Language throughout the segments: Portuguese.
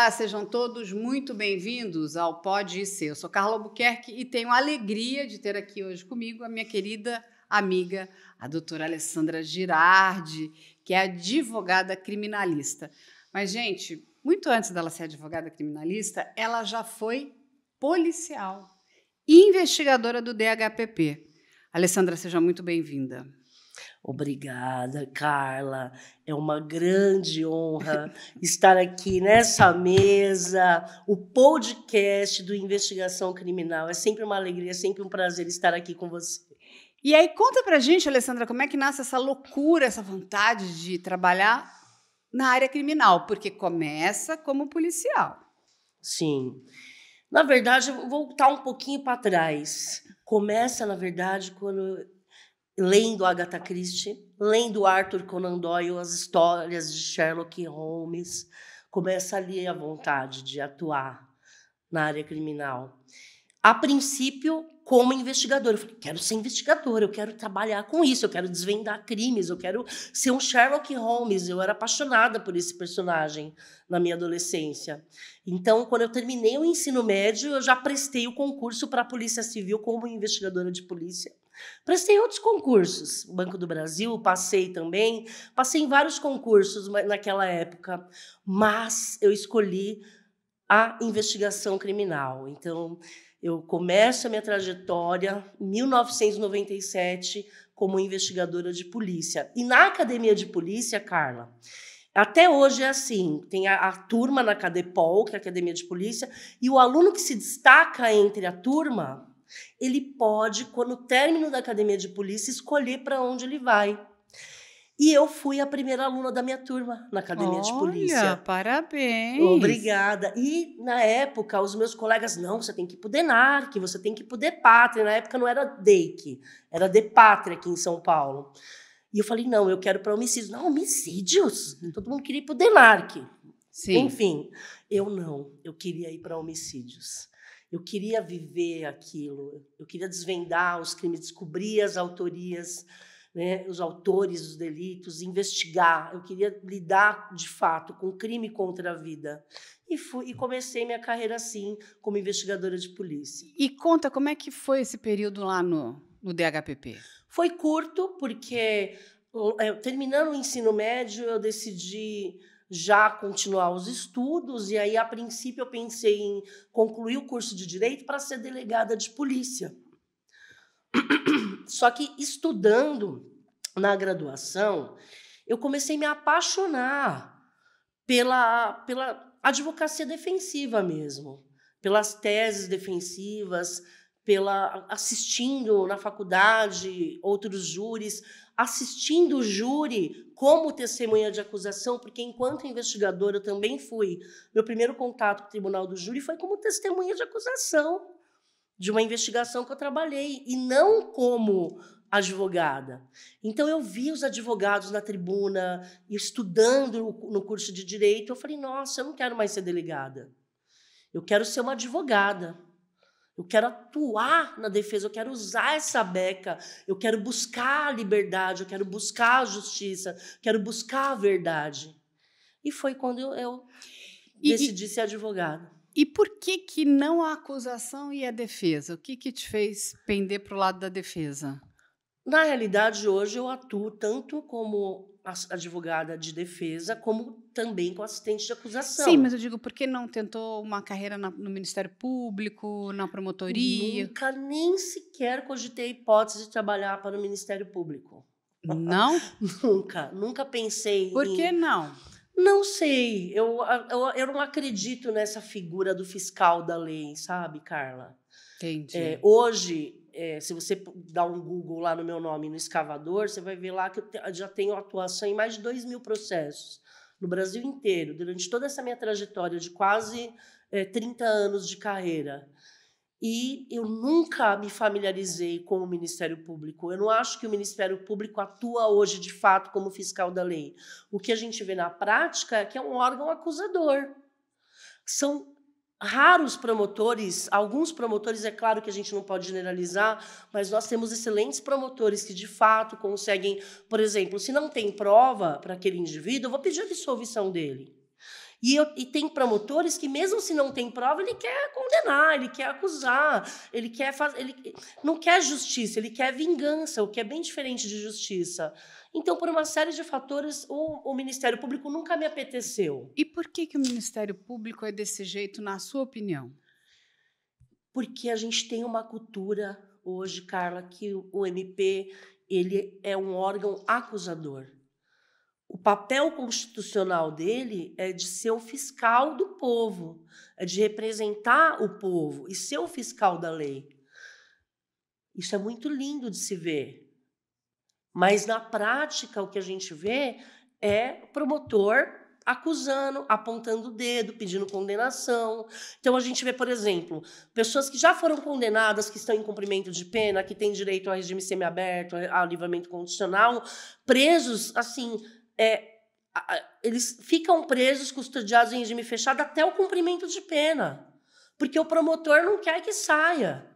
Olá, sejam todos muito bem-vindos ao Pode Ser. Eu sou Carla Albuquerque e tenho a alegria de ter aqui hoje comigo a minha querida amiga, a doutora Alessandra Girardi, que é advogada criminalista. Mas, gente, muito antes dela ser advogada criminalista, ela já foi policial e investigadora do DHPP. Alessandra, seja muito bem-vinda. Obrigada, Carla. É uma grande honra estar aqui nessa mesa, o podcast do Investigação Criminal. É sempre uma alegria, é sempre um prazer estar aqui com você. E aí, conta pra gente, Alessandra, como é que nasce essa loucura, essa vontade de trabalhar na área criminal? Porque começa como policial. Sim. Na verdade, eu vou voltar um pouquinho para trás. Começa, na verdade, quando lendo Agatha Christie, lendo Arthur Conan Doyle, as histórias de Sherlock Holmes, começa ali a vontade de atuar na área criminal. A princípio, como investigadora, eu falei, quero ser investigadora, eu quero trabalhar com isso, eu quero desvendar crimes, eu quero ser um Sherlock Holmes. Eu era apaixonada por esse personagem na minha adolescência. Então, quando eu terminei o ensino médio, eu já prestei o concurso para a Polícia Civil como investigadora de polícia. Prestei outros concursos, Banco do Brasil, passei também, passei em vários concursos naquela época, mas eu escolhi a investigação criminal. Então, eu começo a minha trajetória em 1997 como investigadora de polícia. E na academia de polícia, Carla, até hoje é assim, tem a turma na Cadepol, que é a academia de polícia, e o aluno que se destaca entre a turma, ele pode, quando término da academia de polícia, escolher para onde ele vai. E eu fui a primeira aluna da minha turma na academia de polícia. Olha, parabéns! Obrigada. E, na época, os meus colegas, não, você tem que ir para o DENARC, você tem que ir para o DEPATRE. Na época não era DEIC, era DEPATRE aqui em São Paulo. E eu falei, não, eu quero para homicídios. Não, homicídios? Todo mundo queria ir para o DENARC. Sim. Enfim, eu não, eu queria ir para homicídios. Eu queria viver aquilo, eu queria desvendar os crimes, descobrir as autorias, né, os autores dos delitos, investigar. Eu queria lidar, de fato, com crime contra a vida. E comecei minha carreira assim, como investigadora de polícia. E conta, como é que foi esse período lá no DHPP? Foi curto, porque terminando o ensino médio, eu decidi já continuar os estudos, e aí, a princípio, eu pensei em concluir o curso de Direito para ser delegada de polícia. Só que, estudando na graduação, eu comecei a me apaixonar pela advocacia defensiva mesmo, pelas teses defensivas, assistindo na faculdade outros júris, assistindo o júri como testemunha de acusação, porque, enquanto investigadora, eu também fui. Meu primeiro contato com o Tribunal do Júri foi como testemunha de acusação de uma investigação que eu trabalhei, e não como advogada. Então, eu vi os advogados na tribuna, estudando no curso de Direito. Eu falei, nossa, eu não quero mais ser delegada. Eu quero ser uma advogada. Eu quero atuar na defesa, eu quero usar essa beca, eu quero buscar a liberdade, eu quero buscar a justiça, eu quero buscar a verdade. E foi quando eu decidi ser advogada. E por que não a acusação e a defesa? O que te fez pender para o lado da defesa? Na realidade, hoje eu atuo tanto como advogada de defesa, como também com assistente de acusação. Sim, mas eu digo, por que não tentou uma carreira no Ministério Público, na promotoria? Nunca, nem sequer cogitei a hipótese de trabalhar para o Ministério Público. Não? Nunca pensei. Por que não? Não sei, eu não acredito nessa figura do fiscal da lei, sabe, Carla? Entendi. Hoje, se você dar um Google lá no meu nome, no escavador, você vai ver lá que eu já tenho atuação em mais de 2.000 processos no Brasil inteiro, durante toda essa minha trajetória de quase 30 anos de carreira. E eu nunca me familiarizei com o Ministério Público. Eu não acho que o Ministério Público atua hoje, de fato, como fiscal da lei. O que a gente vê na prática é que é um órgão acusador. São raros promotores, alguns promotores, é claro que a gente não pode generalizar, mas nós temos excelentes promotores que, de fato, conseguem, por exemplo, se não tem prova para aquele indivíduo, eu vou pedir a dissolução dele. E tem promotores que, mesmo se não tem prova, ele quer condenar, ele quer acusar, ele não quer justiça, ele quer vingança, o que é bem diferente de justiça. Então, por uma série de fatores, o Ministério Público nunca me apeteceu. E por que o Ministério Público é desse jeito, na sua opinião? Porque a gente tem uma cultura hoje, Carla, que o MP ele é um órgão acusador. O papel constitucional dele é de ser o fiscal do povo, é de representar o povo e ser o fiscal da lei. Isso é muito lindo de se ver. Mas, na prática, o que a gente vê é o promotor acusando, apontando o dedo, pedindo condenação. Então, a gente vê, por exemplo, pessoas que já foram condenadas, que estão em cumprimento de pena, que têm direito a regime semiaberto, a livramento condicional, presos, assim... eles ficam presos, custodiados em regime fechado até o cumprimento de pena, porque o promotor não quer que saia,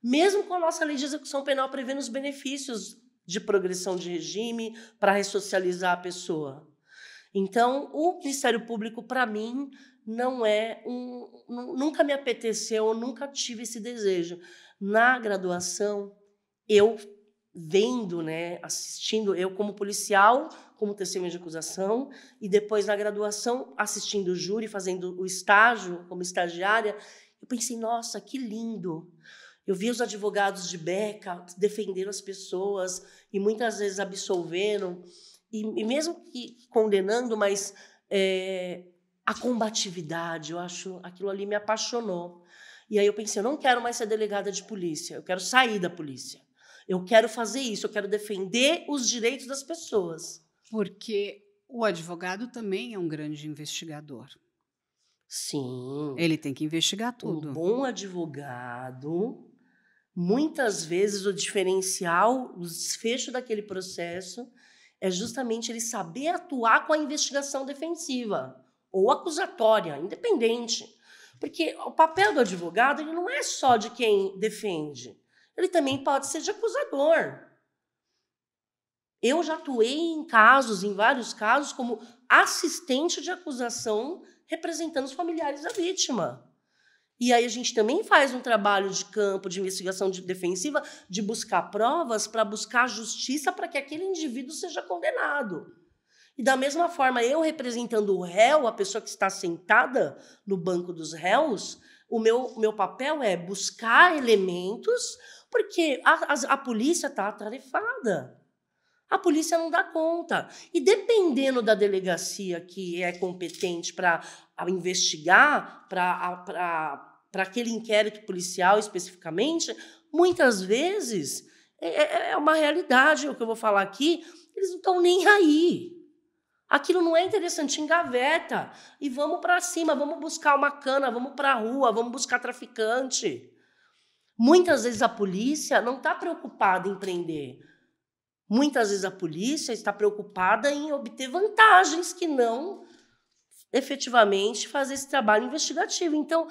mesmo com a nossa lei de execução penal prevendo os benefícios de progressão de regime para ressocializar a pessoa. Então, o Ministério Público, para mim, nunca me apeteceu, eu nunca tive esse desejo. Na graduação, eu vendo, né, assistindo, eu como policial, como testemunha de acusação, e depois na graduação, assistindo o júri, fazendo o estágio como estagiária, eu pensei, nossa, que lindo. Eu vi os advogados de beca defendendo as pessoas e muitas vezes absolvendo, e mesmo que condenando, mas a combatividade, eu acho, aquilo ali me apaixonou. E aí eu pensei, eu não quero mais ser delegada de polícia, eu quero sair da polícia. Eu quero fazer isso, eu quero defender os direitos das pessoas. Porque o advogado também é um grande investigador. Sim. Ele tem que investigar tudo. Um bom advogado, muitas vezes o diferencial, o desfecho daquele processo é justamente ele saber atuar com a investigação defensiva ou acusatória, independente. Porque o papel do advogado ele não é só de quem defende. Ele também pode ser de acusador. Eu já atuei em vários casos, como assistente de acusação, representando os familiares da vítima. E aí a gente também faz um trabalho de campo, de investigação defensiva, de buscar provas para buscar justiça para que aquele indivíduo seja condenado. E da mesma forma, eu representando o réu, a pessoa que está sentada no banco dos réus, o meu papel é buscar elementos, porque a polícia está atarefada. A polícia não dá conta. E dependendo da delegacia que é competente para investigar, para aquele inquérito policial especificamente, muitas vezes é uma realidade o que eu vou falar aqui, eles não estão nem aí. Aquilo não é interessante, engaveta. E vamos para cima, vamos buscar uma cana, vamos para a rua, vamos buscar traficante. Muitas vezes a polícia não está preocupada em prender. Muitas vezes a polícia está preocupada em obter vantagens que não efetivamente fazer esse trabalho investigativo. Então,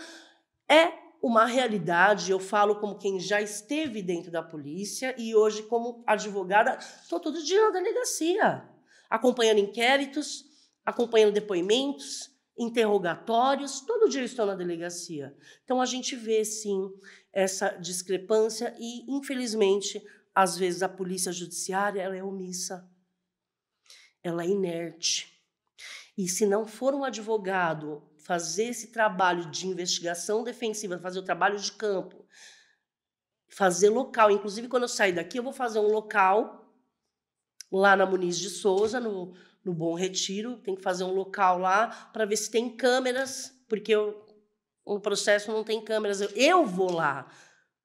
é uma realidade, eu falo como quem já esteve dentro da polícia e hoje como advogada, estou todo dia na delegacia, acompanhando inquéritos, acompanhando depoimentos, interrogatórios, todo dia eu estou na delegacia. Então, a gente vê, sim, essa discrepância e, infelizmente, às vezes a polícia judiciária ela é omissa, ela é inerte. E se não for um advogado fazer esse trabalho de investigação defensiva, fazer o trabalho de campo, fazer local, inclusive quando eu sair daqui eu vou fazer um local lá na Muniz de Souza, no Bom Retiro, tem que fazer um local lá para ver se tem câmeras, porque o processo não tem câmeras. Eu vou lá,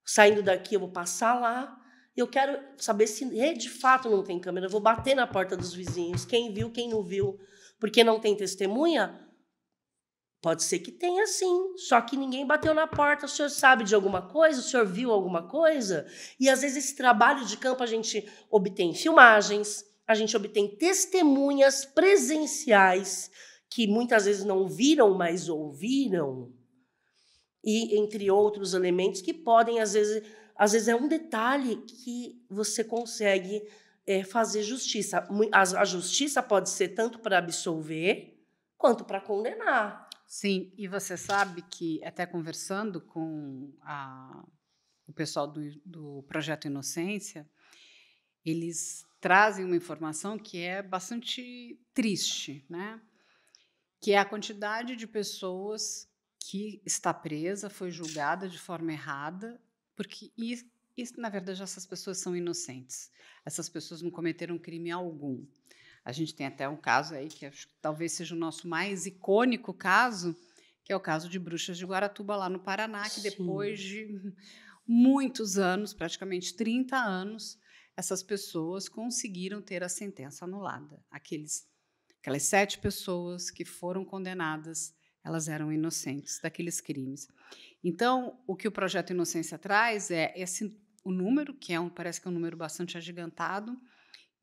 saindo daqui eu vou passar lá, eu quero saber se de fato não tem câmera. Eu vou bater na porta dos vizinhos. Quem viu, quem não viu. Porque não tem testemunha? Pode ser que tenha, sim. Só que ninguém bateu na porta. O senhor sabe de alguma coisa? O senhor viu alguma coisa? E, às vezes, esse trabalho de campo a gente obtém filmagens, a gente obtém testemunhas presenciais que muitas vezes não viram, mas ouviram. E, entre outros elementos que podem, às vezes é um detalhe que você consegue fazer justiça. A justiça pode ser tanto para absolver, quanto para condenar. Sim, e você sabe que até conversando com o pessoal do Projeto Inocência, eles trazem uma informação que é bastante triste, né? Que é a quantidade de pessoas que está presa, foi julgada de forma errada, porque na verdade, essas pessoas são inocentes. Essas pessoas não cometeram crime algum. A gente tem até um caso aí que acho que talvez seja o nosso mais icônico caso, que é o caso de Bruxas de Guaratuba, lá no Paraná, que depois de muitos anos, praticamente 30 anos, essas pessoas conseguiram ter a sentença anulada. Aquelas 7 pessoas que foram condenadas, elas eram inocentes daqueles crimes. Então, o que o Projeto Inocência traz é o número, que parece que é um número bastante agigantado,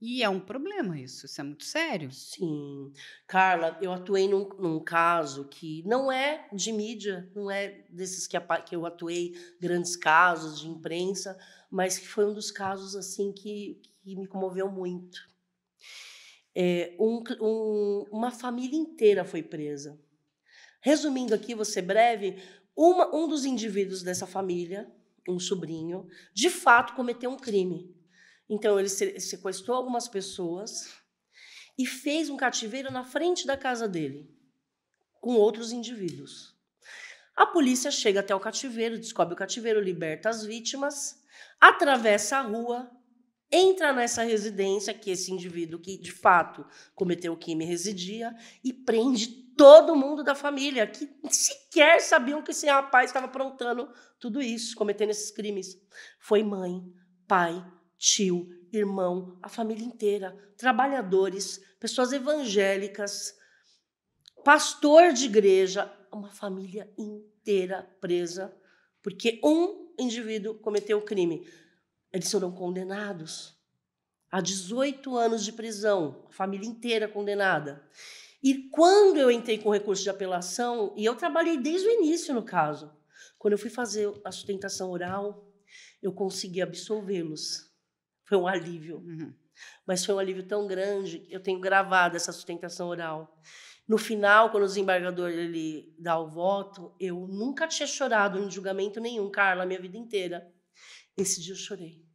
e é um problema isso é muito sério. Sim. Carla, eu atuei num caso que não é de mídia, não é desses que eu atuei, grandes casos de imprensa, mas que foi um dos casos assim que me comoveu muito. Uma família inteira foi presa. Resumindo aqui, vou ser breve, um dos indivíduos dessa família, um sobrinho, de fato cometeu um crime. Então, ele sequestrou algumas pessoas e fez um cativeiro na frente da casa dele, com outros indivíduos. A polícia chega até o cativeiro, descobre o cativeiro, liberta as vítimas, atravessa a rua, entra nessa residência que esse indivíduo que, de fato, cometeu o crime residia e prende todo mundo da família, que sequer sabiam que esse rapaz estava aprontando tudo isso, cometendo esses crimes. Foi mãe, pai, tio, irmão, a família inteira, trabalhadores, pessoas evangélicas, pastor de igreja, uma família inteira presa, porque um indivíduo cometeu o crime. Eles foram condenados a 18 anos de prisão, a família inteira condenada. E quando eu entrei com recurso de apelação, e eu trabalhei desde o início no caso, quando eu fui fazer a sustentação oral, eu consegui absolvê-los. Foi um alívio. Mas foi um alívio tão grande, eu tenho gravado essa sustentação oral. No final, quando o desembargador ele dá o voto, eu nunca tinha chorado em julgamento nenhum, Carla, a minha vida inteira. Esse dia eu chorei.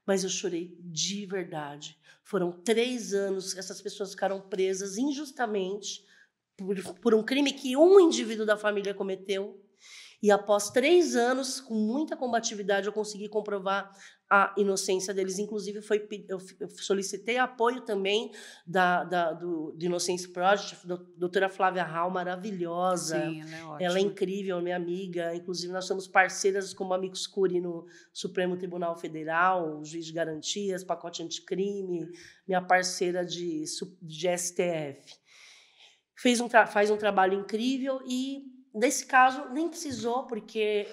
Mas eu chorei de verdade. Foram 3 anos que essas pessoas ficaram presas injustamente por um crime que um indivíduo da família cometeu. E após 3 anos, com muita combatividade, eu consegui comprovar a inocência deles. Inclusive, eu solicitei apoio também do Innocence Project, da doutora Flávia Hall, maravilhosa. Sim, ela é ótima. Ela é incrível, minha amiga. Inclusive, nós somos parceiras como amigos curi no Supremo Tribunal Federal, juiz de garantias, pacote anticrime, minha parceira de STF. Faz um trabalho incrível e, nesse caso, nem precisou, porque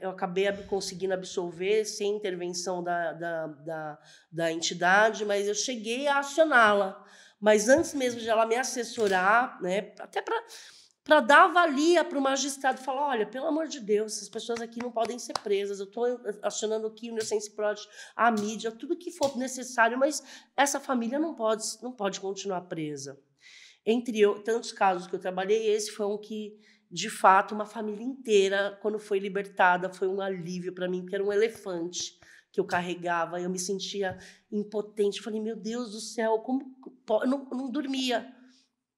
eu acabei conseguindo absolver sem intervenção da entidade, mas eu cheguei a acioná-la. Mas antes mesmo de ela me assessorar, né, até para dar valia para o magistrado, falar, olha, pelo amor de Deus, essas pessoas aqui não podem ser presas, eu estou acionando aqui o Innocence Project, a mídia, tudo que for necessário, mas essa família não pode continuar presa. Entre tantos casos que eu trabalhei, esse foi um que, de fato, uma família inteira, quando foi libertada, foi um alívio para mim, porque era um elefante que eu carregava, eu me sentia impotente. Falei, meu Deus do céu, como eu não dormia.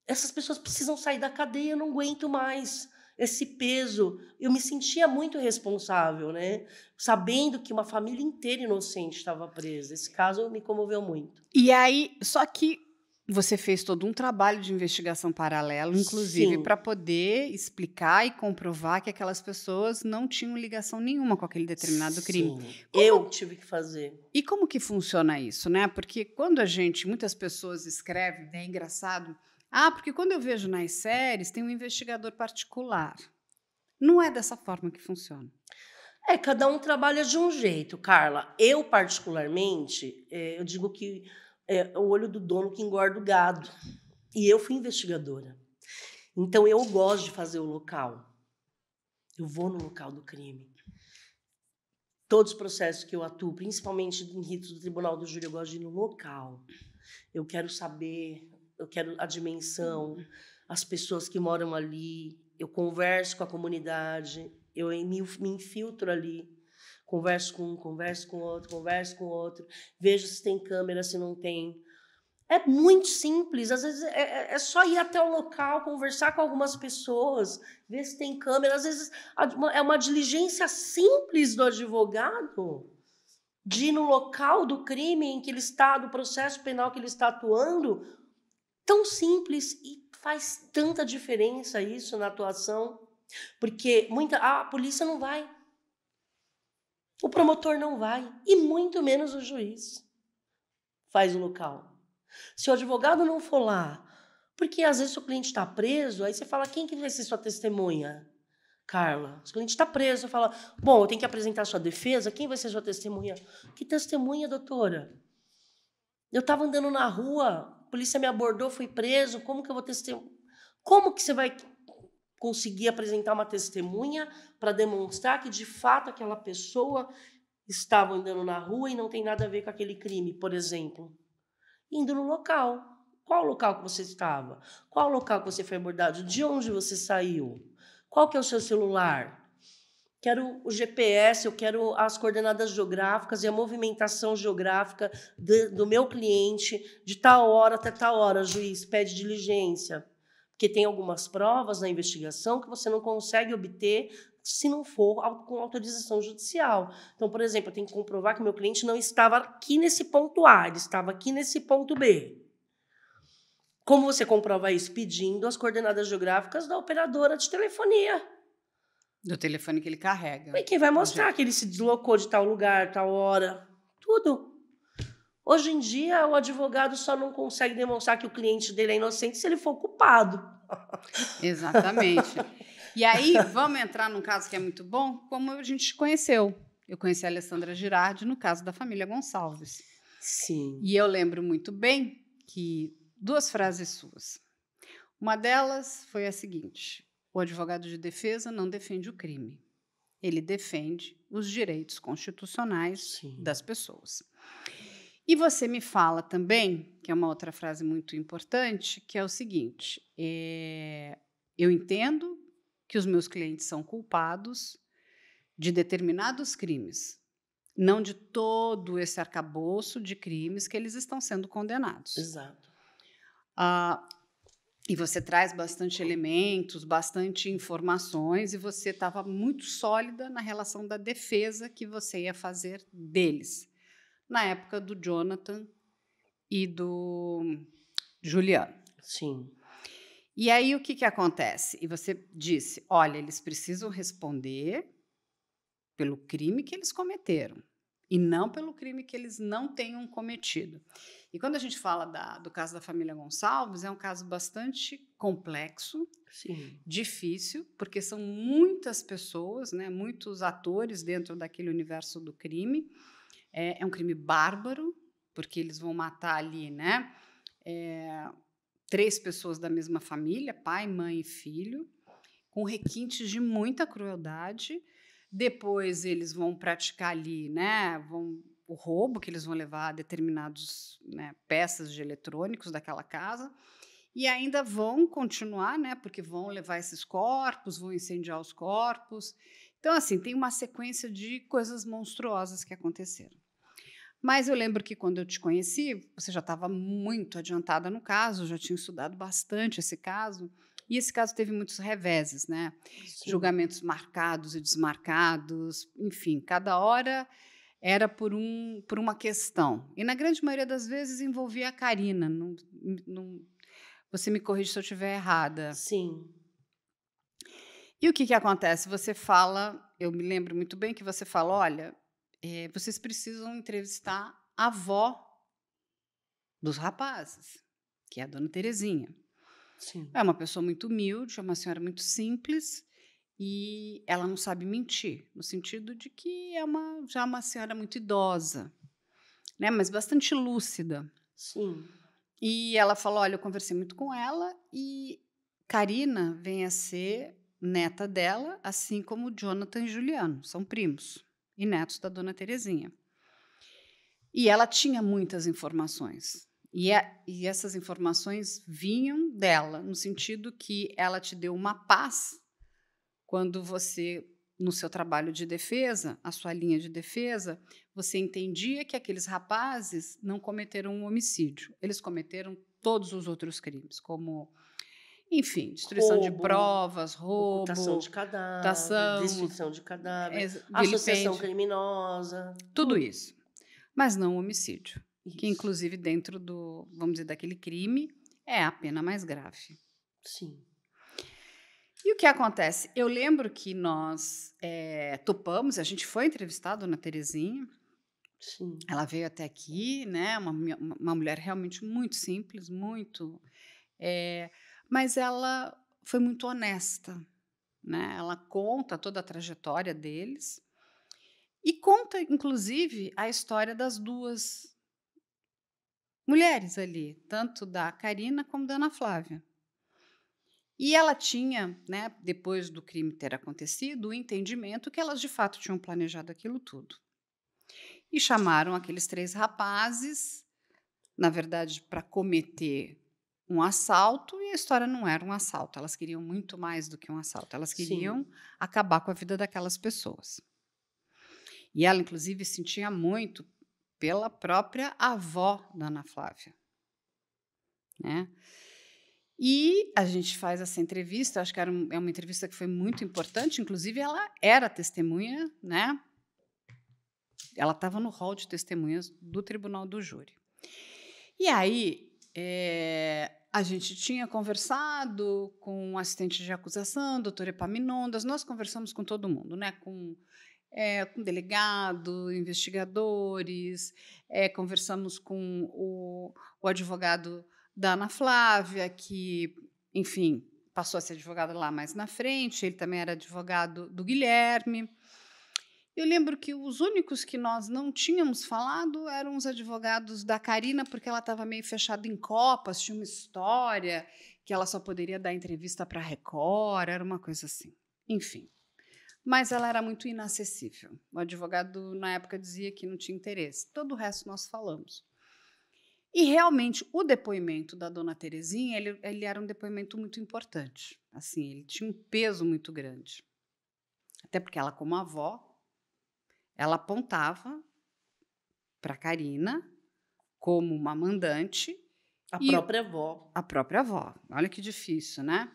Essas pessoas precisam sair da cadeia, eu não aguento mais esse peso. Eu me sentia muito responsável, né? Sabendo que uma família inteira inocente estava presa. Esse caso me comoveu muito. E aí, só que você fez todo um trabalho de investigação paralelo, inclusive, para poder explicar e comprovar que aquelas pessoas não tinham ligação nenhuma com aquele determinado crime. Eu tive que fazer. E como que funciona isso, né? Porque quando muitas pessoas escrevem, é engraçado, porque quando eu vejo nas séries tem um investigador particular. Não é dessa forma que funciona. Cada um trabalha de um jeito, Carla. Eu, particularmente, eu digo que é o olho do dono que engorda o gado. E eu fui investigadora. Então, eu gosto de fazer o local. Eu vou no local do crime. Todos os processos que eu atuo, principalmente em ritos do Tribunal do Júri, eu gosto de ir no local. Eu quero saber, eu quero a dimensão, as pessoas que moram ali, eu converso com a comunidade, eu me infiltro ali, converso com um, converso com outro, vejo se tem câmera, se não tem. É muito simples, às vezes é só ir até o local, conversar com algumas pessoas, ver se tem câmera. Às vezes é uma diligência simples do advogado de ir no local do crime em que ele está, do processo penal que ele está atuando, tão simples e faz tanta diferença isso na atuação, porque a polícia não vai, o promotor não vai, e muito menos o juiz faz o local. Se o advogado não for lá, porque às vezes o cliente está preso, aí você fala, quem que vai ser sua testemunha? Carla, se o cliente está preso, você fala, bom, eu tenho que apresentar sua defesa, quem vai ser sua testemunha? Que testemunha, doutora? Eu estava andando na rua, a polícia me abordou, fui preso, como que eu vou testemunhar? Como que você vai conseguir apresentar uma testemunha para demonstrar que, de fato, aquela pessoa estava andando na rua e não tem nada a ver com aquele crime, por exemplo? Indo no local. Qual local que você estava? Qual local que você foi abordado? De onde você saiu? Qual que é o seu celular? Quero o GPS, eu quero as coordenadas geográficas e a movimentação geográfica do meu cliente de tal hora até tal hora, juiz, pede diligência. Porque tem algumas provas na investigação que você não consegue obter se não for com autorização judicial. Então, por exemplo, eu tenho que comprovar que meu cliente não estava aqui nesse ponto A, ele estava aqui nesse ponto B. Como você comprova isso? Pedindo as coordenadas geográficas da operadora de telefonia. Do telefone que ele carrega. E quem vai mostrar que ele se deslocou de tal lugar, tal hora. Tudo. Hoje em dia, o advogado só não consegue demonstrar que o cliente dele é inocente se ele for culpado. Exatamente. E aí, vamos entrar num caso que é muito bom, como a gente conheceu. Eu conheci a Alessandra Girardi no caso da família Gonçalves. Sim. E eu lembro muito bem que 2 frases suas. Uma delas foi a seguinte: o advogado de defesa não defende o crime. Ele defende os direitos constitucionais Sim. das pessoas. E você me fala também, que é uma outra frase muito importante, que é o seguinte: eu entendo que os meus clientes são culpados de determinados crimes, não de todo esse arcabouço de crimes que eles estão sendo condenados. Exato. E você traz bastante elementos, bastante informações, e você estava muito sólida na relação da defesa que você ia fazer deles, na época do Jonathan e do Juliano. Sim. E aí, o que acontece? E você disse, olha, eles precisam responder pelo crime que eles cometeram e não pelo crime que eles não tenham cometido. E quando a gente fala do caso da família Gonçalves, é um caso bastante complexo, Sim. difícil, porque são muitas pessoas, né, muitos atores dentro daquele universo do crime. É um crime bárbaro, porque eles vão matar ali, né, 3 pessoas da mesma família, pai, mãe e filho, com requintes de muita crueldade. Depois eles vão praticar ali, né, o roubo, que eles vão levar determinadas, né, peças de eletrônicos daquela casa, e ainda vão continuar, né, porque vão levar esses corpos, vão incendiar os corpos. Então, assim, tem uma sequência de coisas monstruosas que aconteceram. Mas eu lembro que quando eu te conheci, você já estava muito adiantada no caso, já tinha estudado bastante esse caso, e esse caso teve muitos reveses, né? Sim. Julgamentos marcados e desmarcados, enfim, cada hora era por uma questão. E na grande maioria das vezes envolvia a Karina. Você me corrige se eu estiver errada. Sim. E o que acontece? Você fala, eu me lembro muito bem que você fala, olha, vocês precisam entrevistar a avó dos rapazes, que é a dona Terezinha. Sim. É uma pessoa muito humilde, é uma senhora muito simples e ela não sabe mentir, no sentido de que é já uma senhora muito idosa, né, mas bastante lúcida. Sim. E ela falou, olha, eu conversei muito com ela e Karina vem a ser neta dela, assim como Jonathan e Juliano, são primos e netos da dona Terezinha. E ela tinha muitas informações. E essas informações vinham dela, no sentido que ela te deu uma paz quando você, no seu trabalho de defesa, a sua linha de defesa, você entendia que aqueles rapazes não cometeram um homicídio. Eles cometeram todos os outros crimes, como, enfim, destruição de Roubo, provas, ocultação roubo, de cadáver, ocultação, destruição de cadáver, associação vilipêndio, criminosa, tudo isso. Mas não homicídio, que isso. inclusive dentro do, vamos dizer, daquele crime, é a pena mais grave. Sim. E o que acontece? Eu lembro que nós topamos, a gente foi entrevistar a dona Terezinha, Sim. ela veio até aqui, né? Uma mulher realmente muito simples, muito. Mas ela foi muito honesta, né? Ela conta toda a trajetória deles e conta, inclusive, a história das duas mulheres ali, tanto da Carina como da Ana Flávia. E ela tinha, né, depois do crime ter acontecido, o entendimento que elas de fato tinham planejado aquilo tudo. E chamaram aqueles 3 rapazes, na verdade, para cometer um assalto, e a história não era um assalto, elas queriam muito mais do que um assalto, elas queriam acabar com a vida daquelas pessoas. E ela, inclusive, sentia muito pela própria avó da Ana Flávia, né? E a gente faz essa entrevista, acho que é uma entrevista que foi muito importante, inclusive ela era testemunha, né? Ela estava no hall de testemunhas do Tribunal do Júri. E aí, a gente tinha conversado com o assistente de acusação, doutor Epaminondas, nós conversamos com todo mundo, né? Com delegado, investigadores, conversamos com o advogado da Ana Flávia, que, enfim, passou a ser advogado lá mais na frente, ele também era advogado do Guilherme. Eu lembro que os únicos que nós não tínhamos falado eram os advogados da Carina, porque ela estava meio fechada em copas, tinha uma história que ela só poderia dar entrevista para a Record, era uma coisa assim. Enfim. Mas ela era muito inacessível. O advogado, na época, dizia que não tinha interesse. Todo o resto nós falamos. E, realmente, o depoimento da dona Terezinha, ele era um depoimento muito importante. Assim, ele tinha um peso muito grande. Até porque ela, como avó, ela apontava para a Carina como uma mandante. A própria avó. A própria avó. Olha que difícil, né?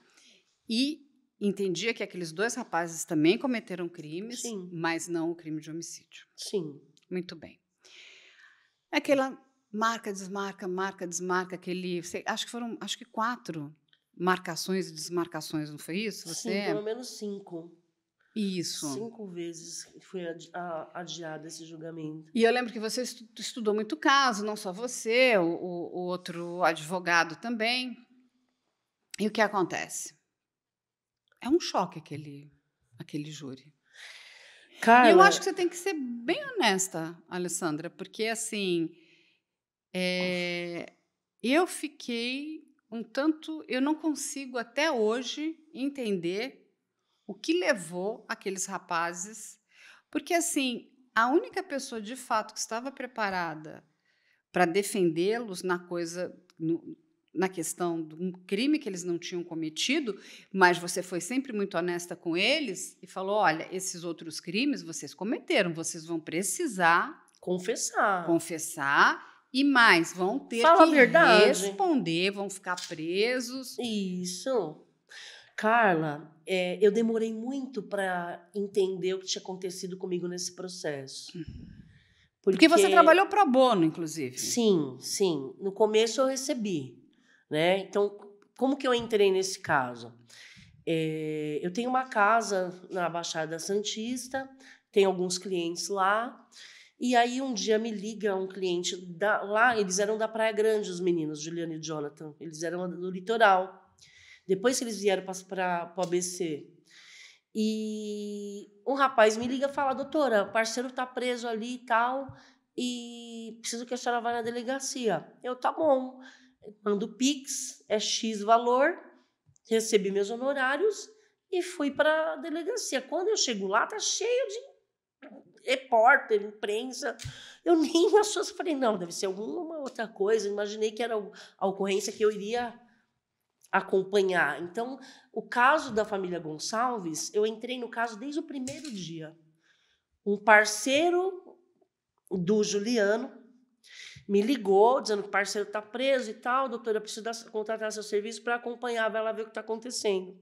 E entendia que aqueles 2 rapazes também cometeram crimes, Sim. mas não o crime de homicídio. Sim. Muito bem. Aquela marca, desmarca, aquele... Acho que 4 marcações e desmarcações, não foi isso? Sim, pelo menos 5. Isso. 5 vezes foi adiado esse julgamento. E eu lembro que você estudou muito caso, não só você, o outro advogado também. E o que acontece? É um choque aquele júri. Carla, E eu acho que você tem que ser bem honesta, Alessandra, porque, assim, eu fiquei um tanto... Eu não consigo, até hoje, entender o que levou aqueles rapazes... Porque, assim, a única pessoa, de fato, que estava preparada para defendê-los na questão de um crime que eles não tinham cometido, mas você foi sempre muito honesta com eles e falou, olha, esses outros crimes vocês cometeram, vocês vão precisar confessar e mais, vão ter Fala a que verdade. responder, vão ficar presos. Isso. Carla, eu demorei muito para entender o que tinha acontecido comigo nesse processo. Porque você trabalhou pro bono, inclusive. Sim, sim. No começo eu recebi, né? Então, como que eu entrei nesse caso? Eu tenho uma casa na Baixada Santista, tenho alguns clientes lá, e aí um dia me liga um cliente lá, eles eram da Praia Grande, os meninos, Juliana e Jonathan, eles eram do litoral. Depois que eles vieram para o ABC. E um rapaz me liga e fala, doutora, o parceiro está preso ali e tal, e preciso que a senhora vá na delegacia. Eu, tá bom. Mando Pix, X valor, recebi meus honorários e fui para a delegacia. Quando eu chego lá, tá cheio repórter, imprensa. Eu nem associei, falei, não, deve ser alguma outra coisa. Imaginei que era a ocorrência que eu iria acompanhar. Então, o caso da família Gonçalves, eu entrei no caso desde o primeiro dia. Um parceiro do Juliano me ligou, dizendo que o parceiro está preso e tal, doutora, precisa contratar seu serviço para acompanhar, vai lá ver o que está acontecendo.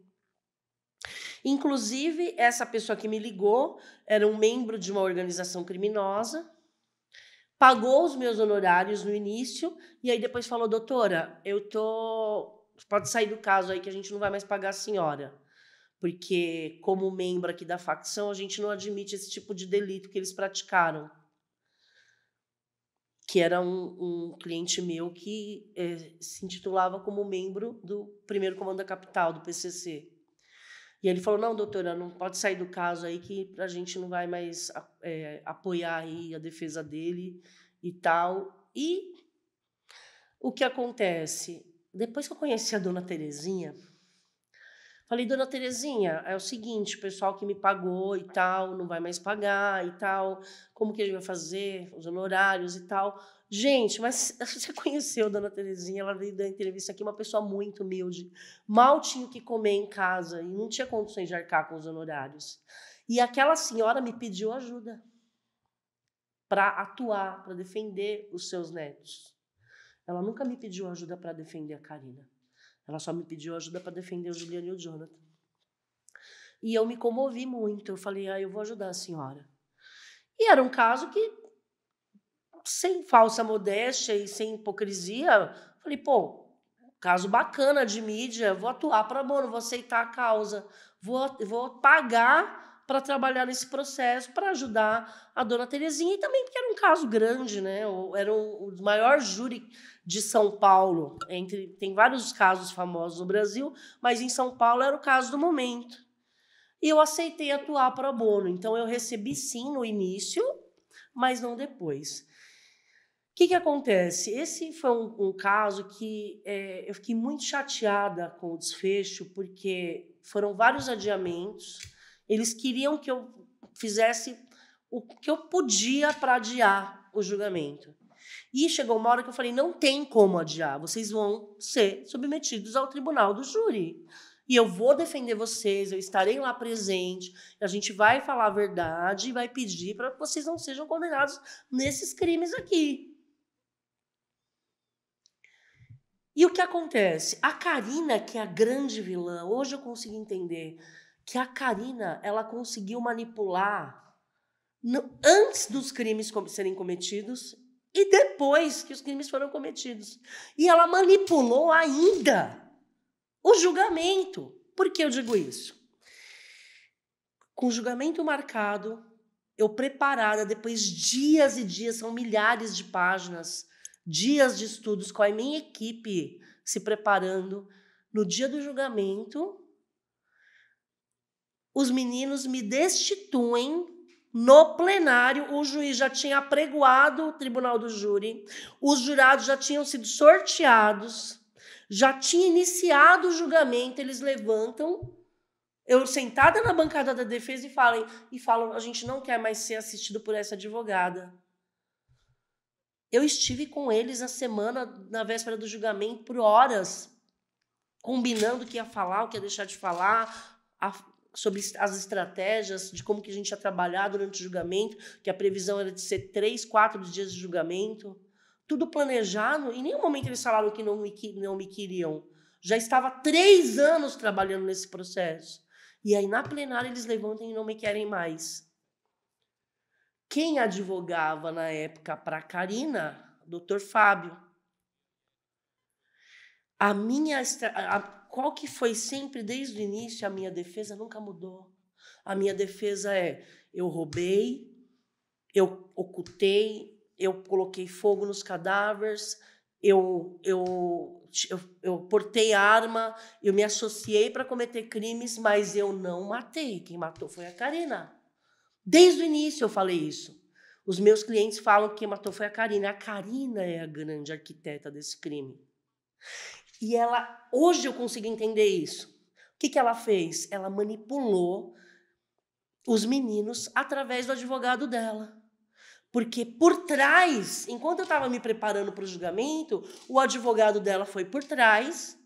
Inclusive, essa pessoa que me ligou era um membro de uma organização criminosa, pagou os meus honorários no início, e aí depois falou, doutora, pode sair do caso aí que a gente não vai mais pagar a senhora, porque como membro aqui da facção, a gente não admite esse tipo de delito que eles praticaram. Que era um cliente meu que se intitulava como membro do primeiro comando da capital, do PCC. E ele falou, não, doutora, não pode sair do caso aí que a gente não vai mais apoiar aí a defesa dele e tal. E o que acontece? Depois que eu conheci a dona Terezinha, falei, dona Terezinha, é o seguinte, o pessoal que me pagou e tal, não vai mais pagar e tal, como que a gente vai fazer, os honorários e tal. Gente, mas você conheceu a dona Terezinha, ela veio dar entrevista aqui, uma pessoa muito humilde, mal tinha o que comer em casa e não tinha condições de arcar com os honorários. E aquela senhora me pediu ajuda para atuar, para defender os seus netos. Ela nunca me pediu ajuda para defender a Karina. Ela só me pediu ajuda para defender o Juliano e o Jonathan. E eu me comovi muito. Eu falei, eu vou ajudar a senhora. E era um caso que, sem falsa modéstia e sem hipocrisia, falei, caso bacana de mídia, vou atuar para bom, não vou aceitar a causa. Vou pagar para trabalhar nesse processo, para ajudar a dona Terezinha. E também porque era um caso grande, né? Era o maior júri de São Paulo. Tem vários casos famosos no Brasil, mas em São Paulo era o caso do momento. E eu aceitei atuar pro bono. Então, eu recebi sim no início, mas não depois. O que acontece? Esse foi um caso que eu fiquei muito chateada com o desfecho, porque foram vários adiamentos. Eles queriam que eu fizesse o que eu podia para adiar o julgamento. E chegou uma hora que eu falei, não tem como adiar, vocês vão ser submetidos ao tribunal do júri. E eu vou defender vocês, eu estarei lá presente, a gente vai falar a verdade e vai pedir para que vocês não sejam condenados nesses crimes aqui. E o que acontece? A Karina, que é a grande vilã, hoje eu consigo entender que a Karina, ela conseguiu manipular antes dos crimes serem cometidos e depois que os crimes foram cometidos. E ela manipulou ainda o julgamento. Por que eu digo isso? Com o julgamento marcado, eu preparada, depois dias e dias, são milhares de páginas, dias de estudos com a minha equipe se preparando. No dia do julgamento, os meninos me destituem no plenário. O juiz já tinha apregoado o tribunal do júri, os jurados já tinham sido sorteados, já tinha iniciado o julgamento, eles levantam, eu sentada na bancada da defesa e falam, a gente não quer mais ser assistido por essa advogada. Eu estive com eles a semana, na véspera do julgamento, por horas, combinando o que ia falar, o que ia deixar de falar, sobre as estratégias de como que a gente ia trabalhar durante o julgamento, que a previsão era de ser 3, 4 dias de julgamento. Tudo planejado. Em nenhum momento eles falaram que não me queriam. Já estava 3 anos trabalhando nesse processo. E aí, na plenária, eles levantam e não me querem mais. Quem advogava na época para a Karina? O doutor Fábio. Qual que foi sempre, desde o início, a minha defesa nunca mudou. A minha defesa é, eu roubei, eu ocultei, eu coloquei fogo nos cadáveres, eu portei arma, eu me associei para cometer crimes, mas eu não matei. Quem matou foi a Karina. Desde o início eu falei isso. Os meus clientes falam que quem matou foi a Karina. A Karina é a grande arquiteta desse crime. E hoje eu consigo entender isso. O que ela fez? Ela manipulou os meninos através do advogado dela. Porque por trás, enquanto eu estava me preparando para o julgamento, o advogado dela foi por trás,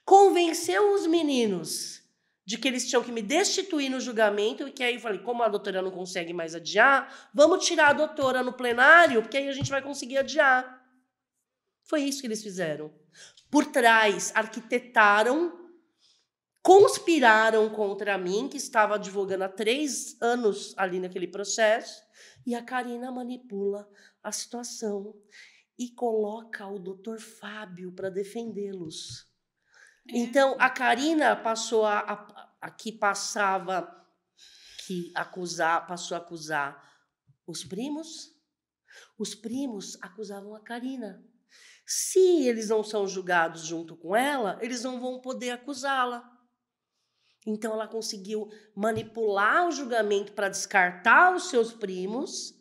convenceu os meninos de que eles tinham que me destituir no julgamento, e que aí eu falei, como a doutora não consegue mais adiar, vamos tirar a doutora no plenário, porque aí a gente vai conseguir adiar. Foi isso que eles fizeram. Por trás, arquitetaram, conspiraram contra mim, que estava advogando há 3 anos ali naquele processo, e a Karina manipula a situação e coloca o doutor Fábio para defendê-los. Então, a Karina passou passou a acusar os primos acusavam a Karina. Se eles não são julgados junto com ela, eles não vão poder acusá-la. Então, ela conseguiu manipular o julgamento para descartar os seus primos,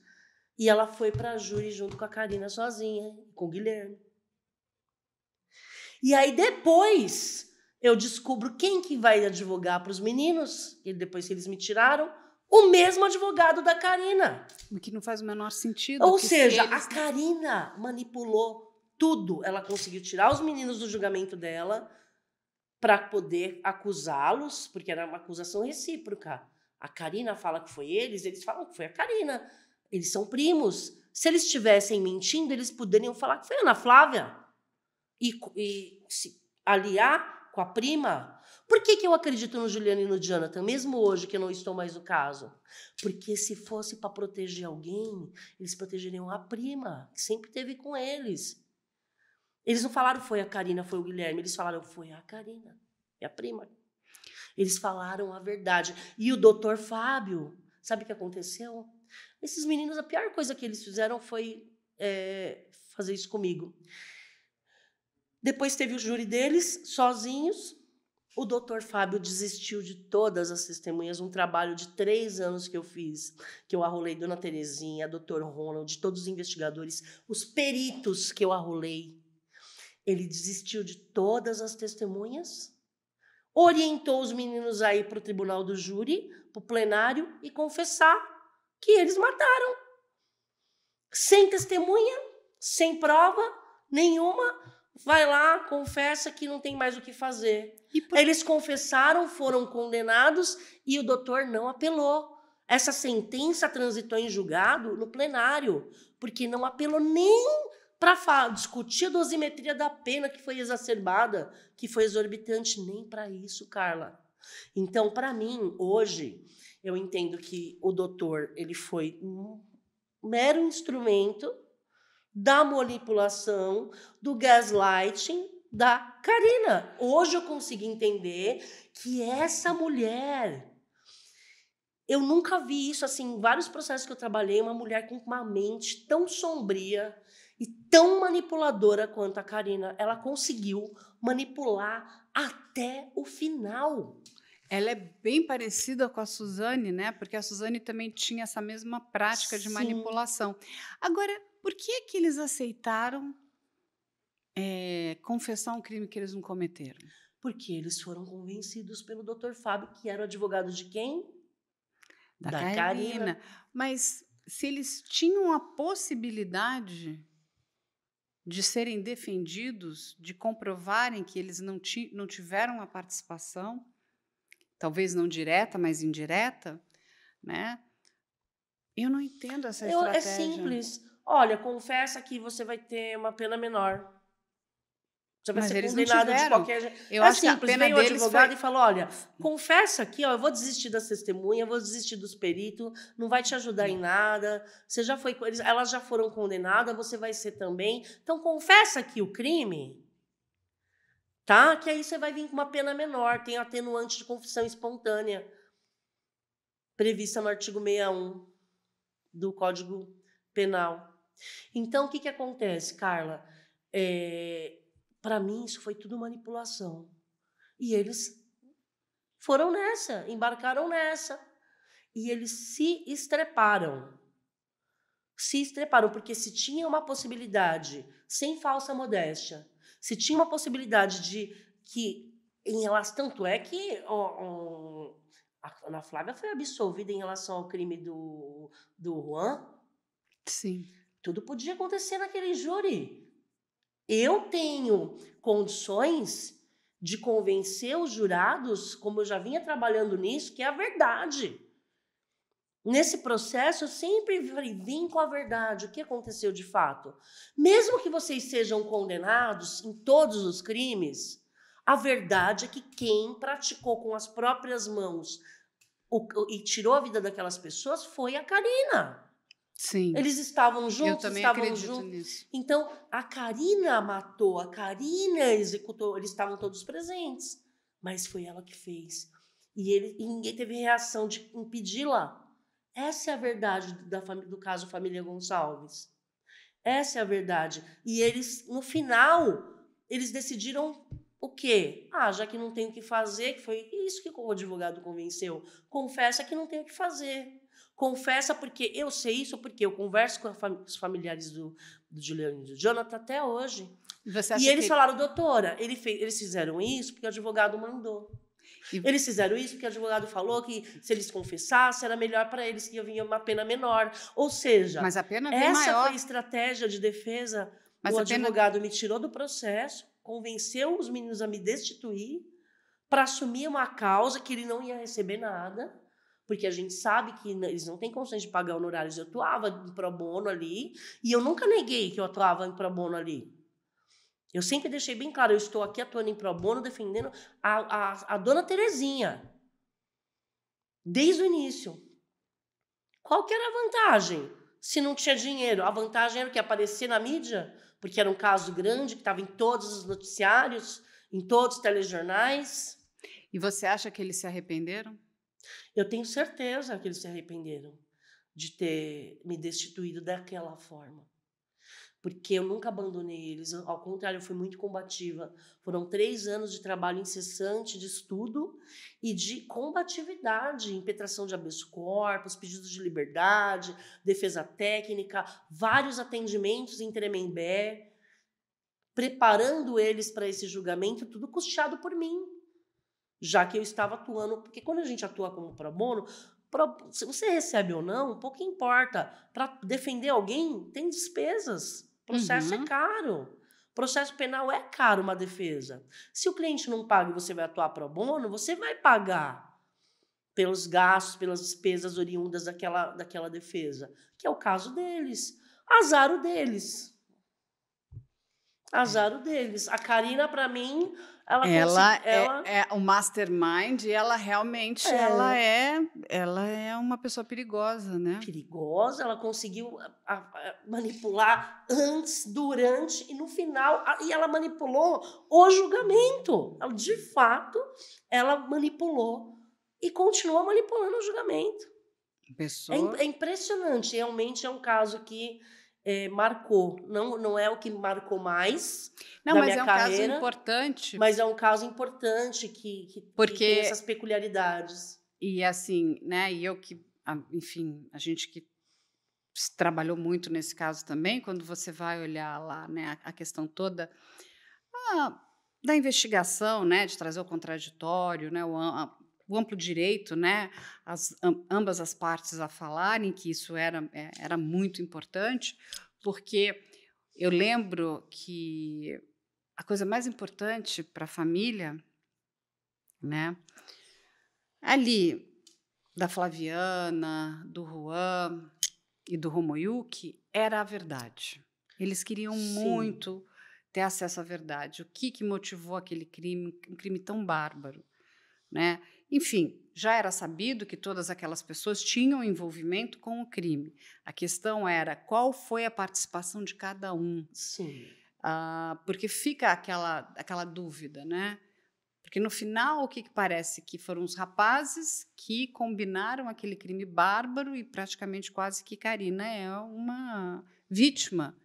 e ela foi para a júri junto com a Karina sozinha, com o Guilherme. E aí, depois, eu descubro quem que vai advogar para os meninos, e depois que eles me tiraram, o mesmo advogado da Karina. O que não faz o menor sentido. Ou seja, a Karina manipulou tudo. Ela conseguiu tirar os meninos do julgamento dela para poder acusá-los, porque era uma acusação recíproca. A Karina fala que foi eles falam que foi a Karina. Eles são primos. Se eles estivessem mentindo, eles poderiam falar que foi a Ana Flávia e se aliar com a prima. Por que eu acredito no Juliano e no Jonathan, mesmo hoje que eu não estou mais no caso? Porque se fosse para proteger alguém, eles protegeriam a prima, que sempre esteve com eles. Eles não falaram foi a Karina, foi o Guilherme. Eles falaram foi a Karina, é a prima. Eles falaram a verdade. E o doutor Fábio, sabe o que aconteceu? Esses meninos, a pior coisa que eles fizeram foi fazer isso comigo. Depois teve o júri deles, sozinhos. O doutor Fábio desistiu de todas as testemunhas, um trabalho de 3 anos que eu fiz, que eu arrolei Dona Terezinha, doutor Ronald, de todos os investigadores, os peritos que eu arrolei. Ele desistiu de todas as testemunhas, orientou os meninos a ir para o tribunal do júri, para o plenário, e confessar que eles mataram. Sem testemunha, sem prova nenhuma, vai lá, confessa que não tem mais o que fazer. Eles confessaram, foram condenados e o doutor não apelou. Essa sentença transitou em julgado no plenário, porque não apelou nem para discutir a dosimetria da pena que foi exacerbada, que foi exorbitante, nem para isso, Carla. Então, para mim, hoje, eu entendo que o doutor ele foi um mero instrumento da manipulação, do gaslighting da Karina. Hoje eu consigo entender que essa mulher... Eu nunca vi isso assim, em vários processos que eu trabalhei, uma mulher com uma mente tão sombria e tão manipuladora quanto a Karina. Ela conseguiu manipular até o final. Ela é bem parecida com a Suzane, né? Porque a Suzane também tinha essa mesma prática de manipulação. Agora, por que eles aceitaram confessar um crime que eles não cometeram? Porque eles foram convencidos pelo Dr. Fábio, que era o advogado de quem? Da Karina. Mas se eles tinham a possibilidade de serem defendidos, de comprovarem que eles não tiveram a participação, talvez não direta, mas indireta, né? Eu não entendo essa estratégia. É simples. Olha, confessa que você vai ter uma pena menor. Você vai ser condenado de qualquer jeito. Eu acho que a pena veio o advogado foi... e falou, olha, confessa aqui, ó, eu vou desistir das testemunhas, eu vou desistir dos peritos, não vai te ajudar em nada. Você já foi, elas já foram condenadas, você vai ser também. Então, confessa aqui o crime, tá? Que aí você vai vir com uma pena menor. Tem atenuante de confissão espontânea, prevista no artigo 61 do Código Penal. Então, o que acontece, Carla? Para mim, isso foi tudo manipulação. E eles foram nessa, embarcaram nessa. E eles se estreparam. Se estreparam, porque se tinha uma possibilidade, sem falsa modéstia, se tinha uma possibilidade de que, em relação, tanto é que A Ana Flávia foi absolvida em relação ao crime do Juan. Sim. Tudo podia acontecer naquele júri. Eu tenho condições de convencer os jurados, como eu já vinha trabalhando nisso, que é a verdade. Nesse processo, eu sempre vim com a verdade, o que aconteceu de fato. Mesmo que vocês sejam condenados em todos os crimes, a verdade é que quem praticou com as próprias mãos e tirou a vida daquelas pessoas foi a Karina. Sim. Eles estavam juntos, Eu também acredito nisso. Então, a Karina matou, a Karina executou, eles estavam todos presentes, mas foi ela que fez. E ninguém teve reação de impedi-la. Essa é a verdade do caso Família Gonçalves. Essa é a verdade. E eles, no final, eles decidiram o quê? Já que não tem o que fazer, que foi isso que o advogado convenceu, confessa que não tem o que fazer. Confessa porque eu sei isso, porque eu converso com os familiares do Juliano e do Jonathan até hoje. E eles falaram, doutora, eles fizeram isso porque o advogado mandou. Eles fizeram isso porque o advogado falou que se eles confessassem era melhor para eles, que ia vir uma pena menor. Ou seja, mas a pena essa maior. foi a estratégia de defesa. O advogado me tirou do processo, convenceu os meninos a me destituir para assumir uma causa que ele não ia receber nada. Porque a gente sabe que eles não têm condições de pagar honorários. Eu atuava em pro bono ali, e eu nunca neguei que eu atuava em pro bono ali. Eu sempre deixei bem claro, eu estou aqui atuando em pro bono, defendendo a dona Terezinha. Desde o início. Qual que era a vantagem? Se não tinha dinheiro, a vantagem era o que? Aparecer na mídia, porque era um caso grande, que estava em todos os noticiários, em todos os telejornais. E você acha que eles se arrependeram? Eu tenho certeza que eles se arrependeram de ter me destituído daquela forma. Porque eu nunca abandonei eles, ao contrário, eu fui muito combativa. Foram 3 anos de trabalho incessante, de estudo e de combatividade, impetração de habeas corpus, pedidos de liberdade, defesa técnica, vários atendimentos em Tremembé, preparando eles para esse julgamento, tudo custeado por mim. Já que eu estava atuando, porque quando a gente atua como pro bono, se você recebe ou não, pouco importa. Para defender alguém, tem despesas. Processo é caro. Processo penal é caro, uma defesa. Se o cliente não paga e você vai atuar pro bono, você vai pagar pelos gastos, pelas despesas oriundas daquela defesa, que é o caso deles. Azar o deles. Azar o deles. A Karina, para mim, ela é o mastermind e ela realmente ela é uma pessoa perigosa, né? Perigosa, ela conseguiu manipular antes, durante e no final, e ela manipulou o julgamento. Ela, de fato, ela manipulou e continua manipulando o julgamento. É impressionante, realmente é um caso que marcou. Não é o que marcou mais da minha carreira. Mas é um caso importante. Mas é um caso importante que tem essas peculiaridades. E assim, né? E eu que, enfim, a gente que trabalhou muito nesse caso também, quando você vai olhar lá, né, a questão toda da investigação, né, de trazer o contraditório, né, o amplo direito, né, ambas as partes a falarem que isso era muito importante, porque eu lembro que a coisa mais importante para a família, né, ali da Flaviana, do Juan e do Romoyuki, era a verdade. Eles queriam muito ter acesso à verdade. O que motivou aquele crime, um crime tão bárbaro, né? Enfim, já era sabido que todas aquelas pessoas tinham envolvimento com o crime. A questão era qual foi a participação de cada um. Sim. Porque fica aquela dúvida, né? Porque no final o que parece que foram os rapazes que combinaram aquele crime bárbaro e praticamente quase que Karina é uma vítima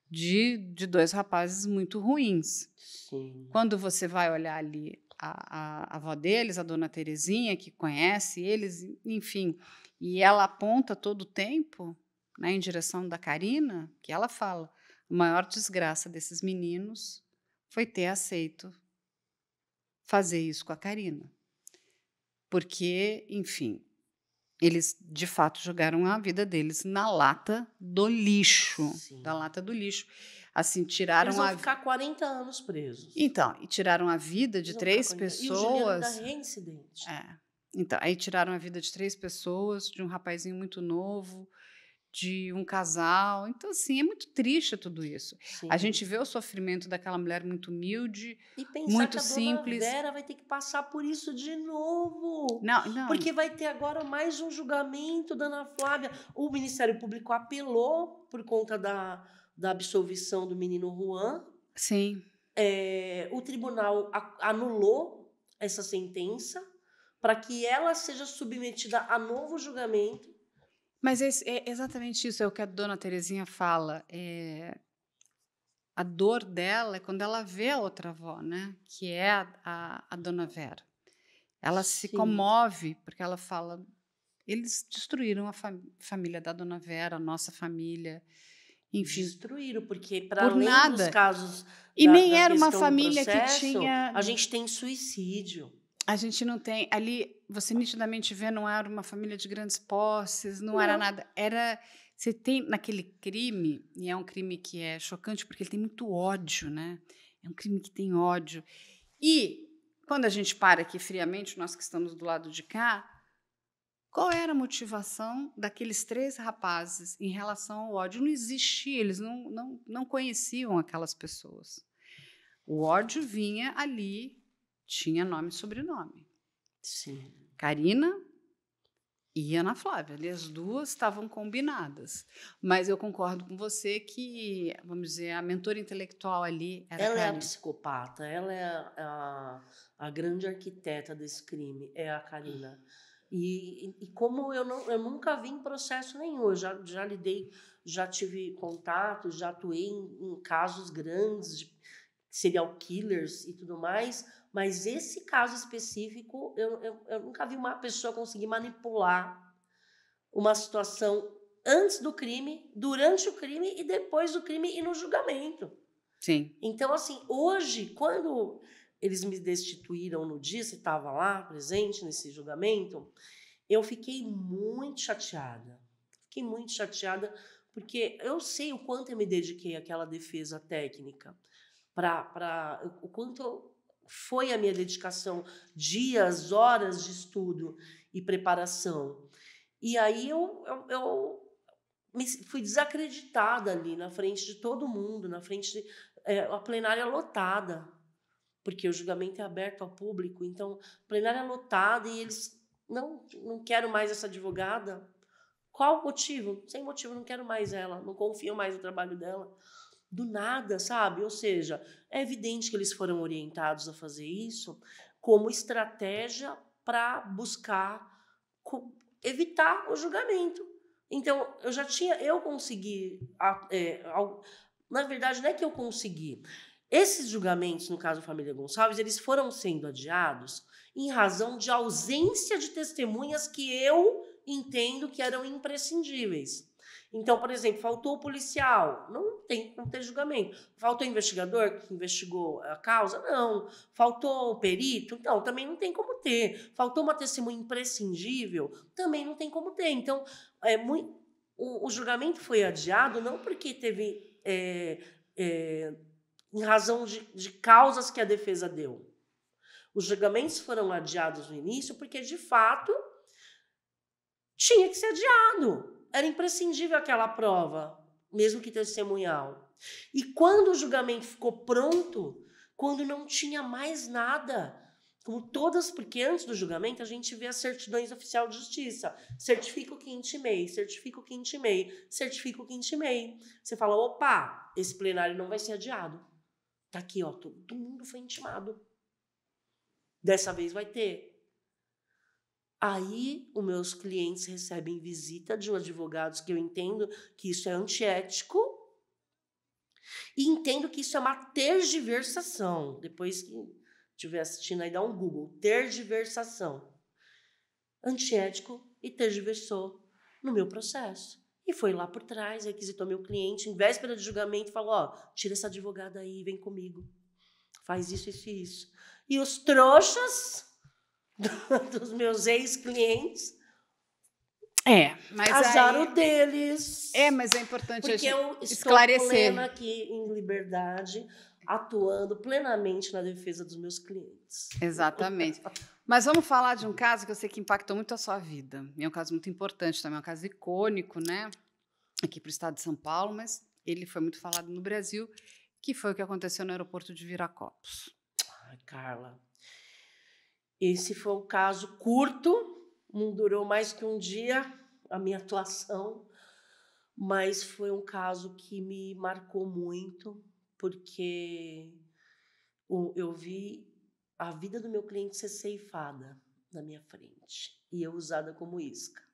de 2 rapazes muito ruins. Sim. Quando você vai olhar ali a avó deles, a dona Terezinha, que conhece eles, enfim, e ela aponta todo o tempo, né, em direção da Karina, que ela fala, a maior desgraça desses meninos foi ter aceito fazer isso com a Karina. porque, enfim, eles de fato jogaram a vida deles na lata do lixo, Sim. da lata do lixo. Assim, Eles tiraram vão a ficar 40 anos presos. Então, e tiraram a vida de Eles vão ficar 3 40 E o Juliano ainda pessoas. é reincidente. Então, aí tiraram a vida de 3 pessoas, de um rapazinho muito novo, de um casal. Então, assim, é muito triste tudo isso. A Sim. gente vê o sofrimento daquela mulher muito humilde, E pensar muito que a dona simples. Vera vai ter que passar por isso de novo. Não, Porque vai ter agora mais um julgamento da Ana Flávia. O Ministério Público apelou por conta da absolvição do menino Juan. sim. O tribunal anulou essa sentença para que ela seja submetida a novo julgamento. Mas é exatamente isso, é o que a dona Terezinha fala. A dor dela é quando ela vê a outra avó, né? Que é a dona Vera. Ela se Sim. comove, porque ela fala: eles destruíram a família da dona Vera, a nossa família. Enfim, Destruíram, porque para por além nada. dos casos E da, nem da era uma questão do família que processo, tinha. a gente tem suicídio. A gente não tem. Ali, você nitidamente vê, não era uma família de grandes posses, não era nada. Era. Você tem naquele crime, e é um crime que é chocante porque ele tem muito ódio, né? É um crime que tem ódio. E quando a gente para aqui friamente, nós que estamos do lado de cá, qual era a motivação daqueles 3 rapazes em relação ao ódio? Não existia, eles não conheciam aquelas pessoas. O ódio vinha ali, tinha nome e sobrenome. Sim. Karina e Ana Flávia, ali as duas estavam combinadas. Mas eu concordo com você que, vamos dizer, a mentora intelectual ali era Ela é a Karina. psicopata, ela é a grande arquiteta desse crime, é a Karina. E como eu nunca vi em processo nenhum, eu já lidei, já tive contato, já atuei em casos grandes de serial killers e tudo mais, mas esse caso específico, eu nunca vi uma pessoa conseguir manipular uma situação antes do crime, durante o crime e depois do crime e no julgamento. Sim. Então, assim, hoje, quando eles me destituíram no dia, você estava lá, presente nesse julgamento, eu fiquei muito chateada. Fiquei muito chateada, porque eu sei o quanto eu me dediquei àquela defesa técnica, o quanto foi a minha dedicação, dias, horas de estudo e preparação. E aí eu fui desacreditada ali na frente de todo mundo, na frente de a plenária lotada, porque o julgamento é aberto ao público, então plenária lotada e eles não quero mais essa advogada. Qual o motivo? Sem motivo, não quero mais ela, não confio mais no trabalho dela. Do nada, sabe? Ou seja, é evidente que eles foram orientados a fazer isso como estratégia para buscar evitar o julgamento. Então, eu consegui, na verdade, não é que eu consegui. Esses julgamentos, no caso da família Gonçalves, eles foram sendo adiados em razão de ausência de testemunhas que eu entendo que eram imprescindíveis. Então, por exemplo, faltou o policial, não tem como ter julgamento. Faltou o investigador que investigou a causa? Não. Faltou o perito? Não, também não tem como ter. Faltou uma testemunha imprescindível? Também não tem como ter. Então, o julgamento foi adiado não porque teve em razão de causas que a defesa deu. Os julgamentos foram adiados no início porque, de fato, tinha que ser adiado. Era imprescindível aquela prova, mesmo que testemunhal. E quando o julgamento ficou pronto, quando não tinha mais nada, porque antes do julgamento a gente vê as certidões oficial de justiça. Certifico que intimei, certifico que intimei, certifico que intimei. Você fala, opa, esse plenário não vai ser adiado. Tá aqui, ó, todo mundo foi intimado. Dessa vez vai ter. Aí, os meus clientes recebem visita de advogados que eu entendo que isso é antiético e entendo que isso é uma tergiversação. Depois que estiver assistindo aí, dá um Google. Tergiversação. Antiético e tergiversou no meu processo. E foi lá por trás, requisitou meu cliente, em véspera de julgamento, falou, ó, tira essa advogada aí, vem comigo. Faz isso, isso e isso. E os trouxas dos meus ex-clientes. Mas Azar aí... o deles. Mas é importante porque eu estou esclarecer. plena aqui em liberdade, atuando plenamente na defesa dos meus clientes. Exatamente. Mas vamos falar de um caso que eu sei que impactou muito a sua vida. É um caso muito importante também, é um caso icônico, né? Aqui para o estado de São Paulo, mas ele foi muito falado no Brasil, que foi o que aconteceu no aeroporto de Viracopos. Ai, Carla, esse foi um caso curto, não durou mais que um dia a minha atuação, mas foi um caso que me marcou muito, porque eu vi a vida do meu cliente ser ceifada na minha frente e eu usada como isca.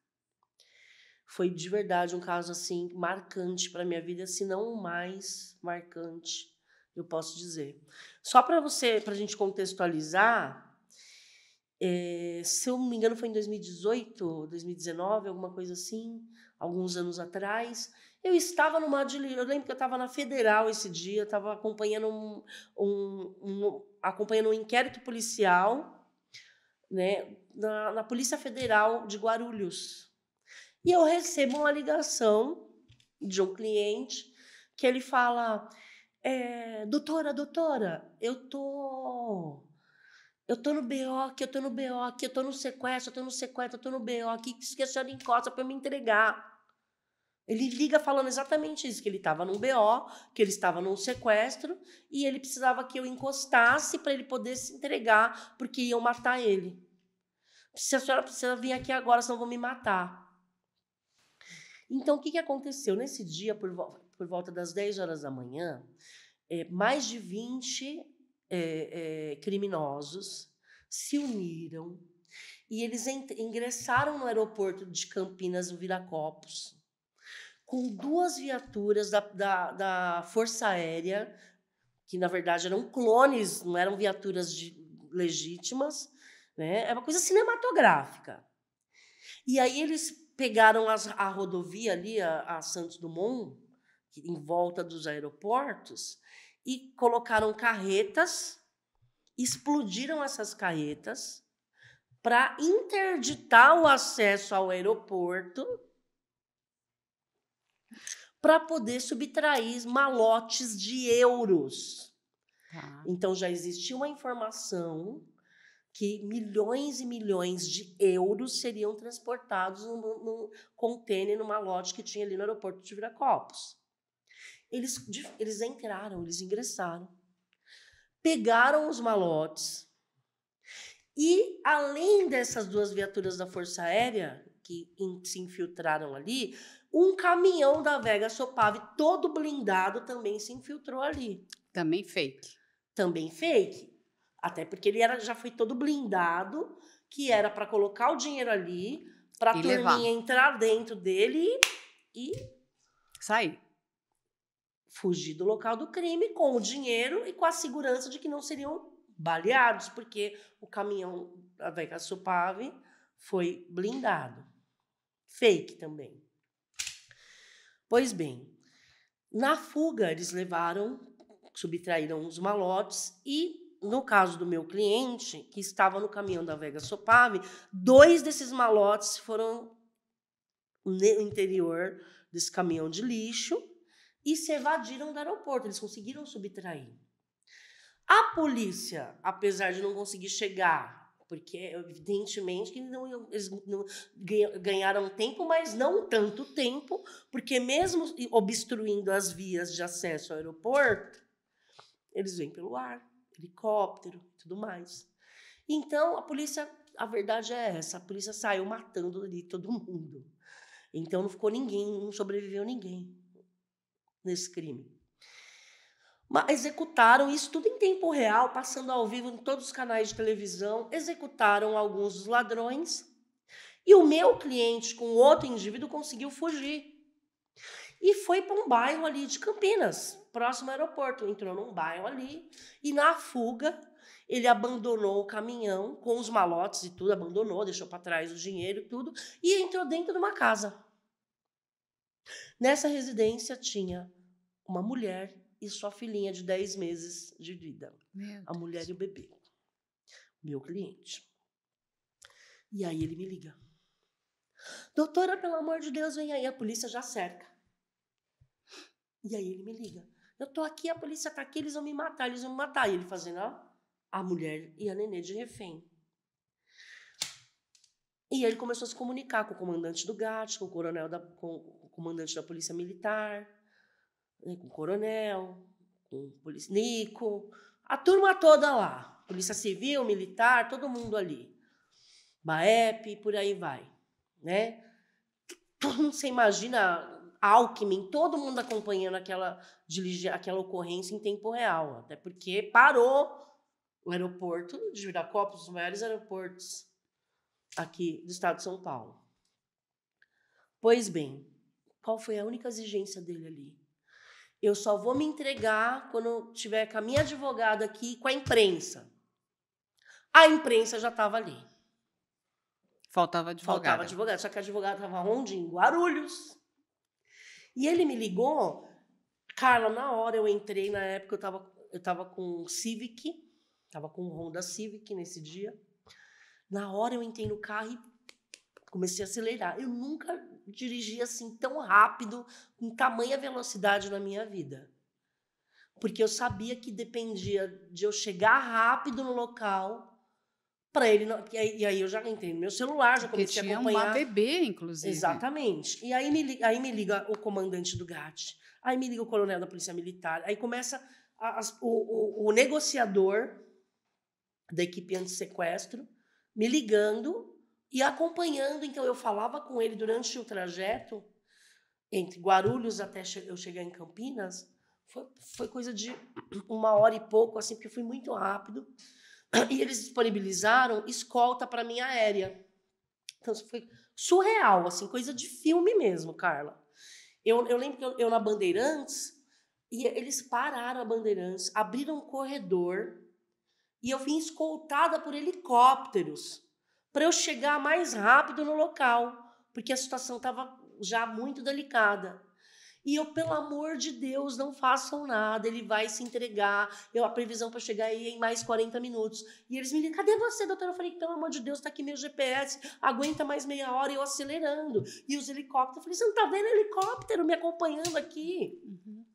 Foi de verdade um caso assim marcante para minha vida, se não o mais marcante, eu posso dizer. Só para a gente contextualizar, se eu não me engano foi em 2018, 2019, alguma coisa assim, alguns anos atrás, eu estava numa diligência, eu lembro que eu estava na Federal esse dia, estava acompanhando acompanhando um inquérito policial, né, na Polícia Federal de Guarulhos. E eu recebo uma ligação de um cliente que ele fala: doutora, eu tô no BO aqui, eu tô no BO aqui, eu tô no sequestro, eu tô no BO aqui, que a senhora encosta para me entregar. Ele liga falando exatamente isso, que ele estava num BO, que ele estava num sequestro e ele precisava que eu encostasse para ele poder se entregar, porque iam matar ele. Se a senhora precisa vir aqui agora, senão vão me matar. Então, o que aconteceu? Nesse dia, por volta das 10 horas da manhã, mais de 20 criminosos se uniram e eles ingressaram no aeroporto de Campinas, no Viracopos, com 2 viaturas da Força Aérea, que, na verdade, eram clones, não eram viaturas legítimas, né? É uma coisa cinematográfica. E aí eles pegaram a rodovia ali, a Santos Dumont, em volta dos aeroportos, e colocaram carretas, explodiram essas carretas para interditar o acesso ao aeroporto para poder subtrair malotes de euros. Tá. Então já existia uma informação que milhões e milhões de euros seriam transportados num contêiner, num malote que tinha ali no aeroporto de Viracopos. Eles entraram, eles ingressaram, pegaram os malotes e, além dessas 2 viaturas da Força Aérea que se infiltraram ali, um caminhão da Vega Sopave, todo blindado, também se infiltrou ali. Também fake. Também fake. Até porque ele já foi todo blindado, que era para colocar o dinheiro ali, para a turminha entrar dentro dele e sair. Fugir do local do crime com o dinheiro e com a segurança de que não seriam baleados, porque o caminhão da Vega Sopave foi blindado. Fake também. Pois bem, na fuga eles subtraíram os malotes e, no caso do meu cliente, que estava no caminhão da Vega Sopave, 2 desses malotes foram no interior desse caminhão de lixo e se evadiram do aeroporto. Eles conseguiram subtrair. A polícia, apesar de não conseguir chegar, porque evidentemente que eles não ganharam tempo, mas não tanto tempo, porque mesmo obstruindo as vias de acesso ao aeroporto, eles vêm pelo ar, helicóptero e tudo mais. Então, a polícia, a verdade é essa, a polícia saiu matando ali todo mundo. Então, não ficou ninguém, não sobreviveu ninguém nesse crime. Mas executaram isso tudo em tempo real, passando ao vivo em todos os canais de televisão, executaram alguns dos ladrões e o meu cliente com outro indivíduo conseguiu fugir. E foi para um bairro ali de Campinas, próximo ao aeroporto. Entrou num bairro ali e na fuga ele abandonou o caminhão com os malotes e tudo, abandonou, deixou para trás o dinheiro e tudo e entrou dentro de uma casa. Nessa residência tinha uma mulher e sua filhinha de 10 meses de vida. A mulher e o bebê. Meu cliente. E aí ele me liga. Doutora, pelo amor de Deus, vem aí. A polícia já cerca. E aí ele me liga. Eu tô aqui, a polícia tá aqui, eles vão me matar, eles vão me matar. E ele fazendo a mulher e a nenê de refém. E ele começou a se comunicar com o comandante do GAT, com o comandante da Polícia Militar, né, com o coronel, com o policial, a turma toda lá. Polícia Civil, Militar, todo mundo ali. BAEP, por aí vai. Né? Todo mundo, você imagina, Alckmin, todo mundo acompanhando aquela ocorrência em tempo real. Até porque parou o aeroporto de Viracopos, um dos maiores aeroportos aqui do estado de São Paulo. Pois bem, qual foi a única exigência dele ali? Eu só vou me entregar quando eu tiver com a minha advogada aqui, com a imprensa. A imprensa já estava ali. Faltava advogado. Só que a advogada estava onde? Em Guarulhos. E ele me ligou. Carla, na hora eu entrei, na época eu estava com Civic, estava com Honda Civic nesse dia. Na hora eu entrei no carro e comecei a acelerar. Eu nunca dirigi assim tão rápido, com tamanha velocidade na minha vida. Porque eu sabia que dependia de eu chegar rápido no local para ele não, e aí eu já entrei no meu celular, já comecei a acompanhar. Porque tinha uma bebê, inclusive. Exatamente. E aí me liga o comandante do GAT, aí me liga o coronel da Polícia Militar, aí começa o negociador da equipe anti-sequestro me ligando e acompanhando. Então, eu falava com ele durante o trajeto, entre Guarulhos até eu chegar em Campinas, foi coisa de 1h e pouco, assim, porque fui muito rápido. E eles disponibilizaram escolta para minha aérea. Então, foi surreal, assim, coisa de filme mesmo, Carla. Eu lembro que eu na Bandeirantes, e eles pararam a Bandeirantes, abriram um corredor, e eu vim escoltada por helicópteros para eu chegar mais rápido no local, porque a situação estava já muito delicada. E eu, pelo amor de Deus, não façam nada, ele vai se entregar. A previsão para chegar aí em mais 40 minutos. E eles me ligam, cadê você, doutora? Eu falei, pelo amor de Deus, está aqui meu GPS, aguenta mais meia hora, e eu acelerando. E os helicópteros, eu falei, você não está vendo helicóptero me acompanhando aqui? Uhum.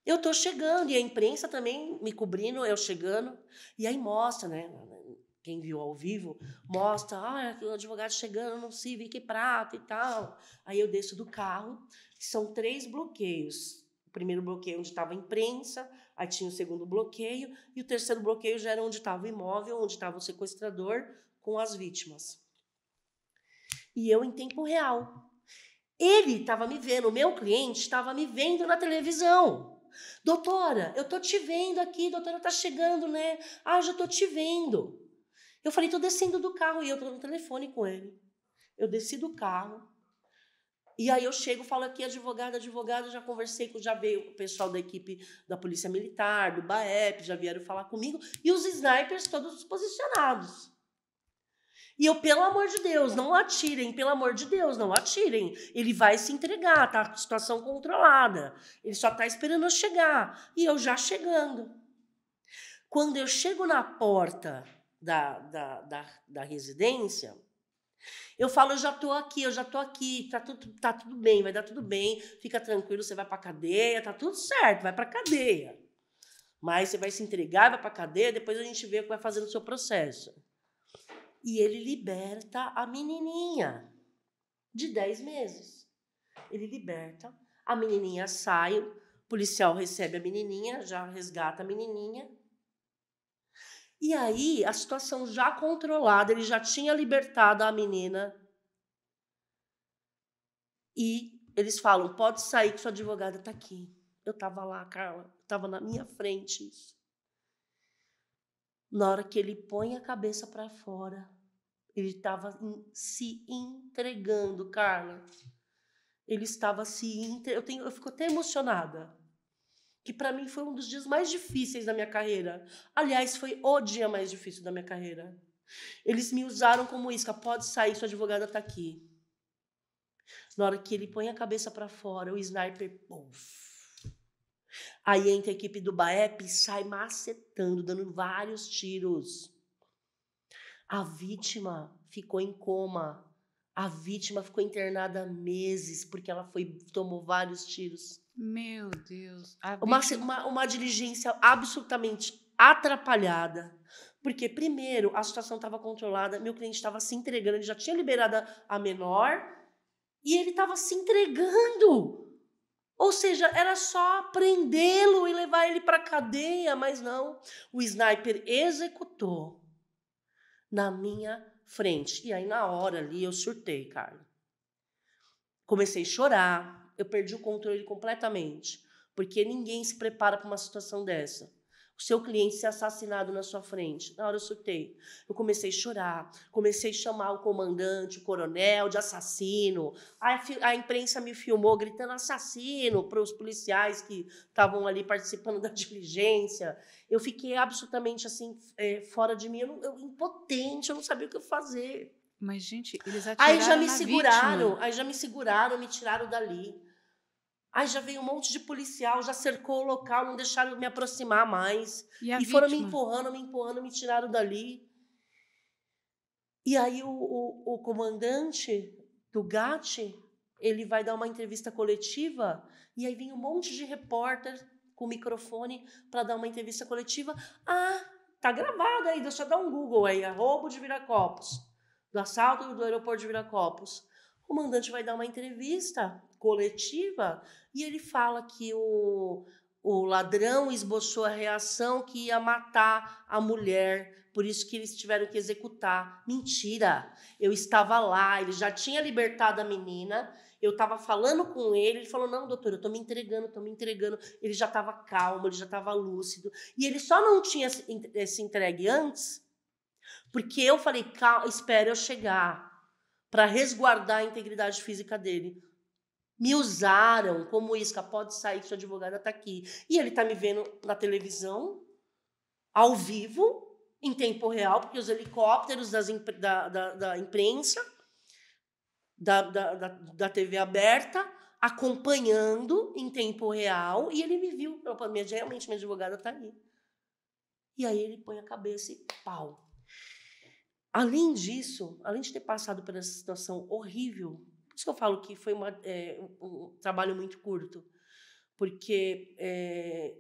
Eu estou chegando, e a imprensa também me cobrindo, eu chegando. E aí mostra, né? Quem viu ao vivo, mostra, o advogado chegando no Civic Prata e tal. Aí eu desço do carro, são 3 bloqueios. O primeiro bloqueio onde estava a imprensa, aí tinha o segundo bloqueio, e o terceiro bloqueio já era onde estava o imóvel, onde estava o sequestrador com as vítimas. E eu em tempo real. Ele estava me vendo, o meu cliente estava me vendo na televisão. Doutora, eu estou te vendo aqui, doutora, está chegando, né? Já estou te vendo. Eu falei, estou descendo do carro, e eu estou no telefone com ele. Eu desci do carro, e aí eu chego, falo aqui, advogada, já conversei, já veio o pessoal da equipe da Polícia Militar, do BAEP, já vieram falar comigo, e os snipers todos posicionados. E eu, pelo amor de Deus, não atirem, pelo amor de Deus, não atirem. Ele vai se entregar, tá? Situação controlada. Ele só está esperando eu chegar. E eu já chegando. Quando eu chego na porta da residência, eu falo, eu já estou aqui, tá tudo bem, vai dar tudo bem, fica tranquilo, você vai para a cadeia, tá tudo certo, vai para a cadeia. Mas você vai se entregar, vai para a cadeia, depois a gente vê o que vai fazer no seu processo. E ele liberta a menininha de 10 meses. Ele liberta, a menininha sai, o policial recebe a menininha, já resgata a menininha. E aí, a situação já controlada, ele já tinha libertado a menina. E eles falam, pode sair que sua advogada está aqui. Eu estava lá, Carla, estava na minha frente isso. Na hora que ele põe a cabeça para fora, ele estava se entregando, Carla. Ele estava se entregando. Eu fico até emocionada. Que para mim foi um dos dias mais difíceis da minha carreira. Aliás, foi o dia mais difícil da minha carreira. Eles me usaram como isca. Pode sair, sua advogada está aqui. Na hora que ele põe a cabeça para fora, o sniper... Puff. Aí entra a equipe do BAEP e sai macetando, dando vários tiros. A vítima ficou em coma. A vítima ficou internada meses porque ela tomou vários tiros. Meu Deus. Uma diligência absolutamente atrapalhada. Porque, primeiro, a situação estava controlada, meu cliente estava se entregando, ele já tinha liberado a menor e ele estava se entregando. Ou seja, era só prendê-lo e levar ele para a cadeia, mas não. O sniper executou na minha frente. E aí, na hora ali, eu surtei, Carla. Comecei a chorar, eu perdi o controle completamente, porque ninguém se prepara para uma situação dessa. O seu cliente ser assassinado na sua frente. Na hora eu surtei. Eu comecei a chorar, comecei a chamar o comandante, o coronel de assassino. A imprensa me filmou gritando assassino para os policiais que estavam ali participando da diligência. Eu fiquei absolutamente assim, fora de mim, eu impotente, eu não sabia o que fazer. Mas, gente, eles atiraram Aí já me na seguraram, vítima. aí já me seguraram, me tiraram dali. Aí já veio um monte de policial, já cercou o local, não deixaram me aproximar mais. E a E foram vítima? me empurrando, me tiraram dali. E aí o comandante do GAT, ele vai dar uma entrevista coletiva, e aí vem um monte de repórter com microfone para dar uma entrevista coletiva. Ah, tá gravado aí, deixa eu dar um Google aí, roubo de Viracopos, do assalto do aeroporto de Viracopos. O comandante vai dar uma entrevista coletiva e ele fala que o ladrão esboçou a reação que ia matar a mulher, por isso que eles tiveram que executar. Mentira! Eu estava lá, ele já tinha libertado a menina, eu estava falando com ele falou, não, doutor, eu estou me entregando. Ele já estava calmo, ele já estava lúcido. E ele só não tinha se entregue antes, porque eu falei, calma, espere eu chegar, para resguardar a integridade física dele. Me usaram como isca, pode sair que sua advogada está aqui. E ele está me vendo na televisão, ao vivo, em tempo real, porque os helicópteros da imprensa, da TV aberta, acompanhando em tempo real, e ele me viu. Realmente, minha advogada está ali. E aí ele põe a cabeça e pau. Além disso, além de ter passado por essa situação horrível, por isso que eu falo que foi um trabalho muito curto, porque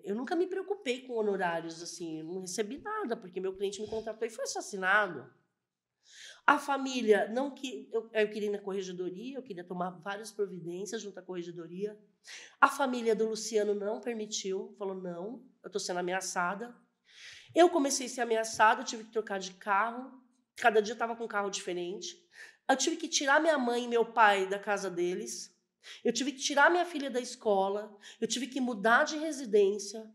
eu nunca me preocupei com honorários, assim, eu não recebi nada, porque meu cliente me contratou e foi assassinado. A família, não que eu queria ir na corregedoria, eu queria tomar várias providências junto à corregedoria. A família do Luciano não permitiu, falou, não, eu estou sendo ameaçada. Eu comecei a ser ameaçada, eu tive que trocar de carro, cada dia eu estava com um carro diferente. Eu tive que tirar minha mãe e meu pai da casa deles. Eu tive que tirar minha filha da escola. Eu tive que mudar de residência.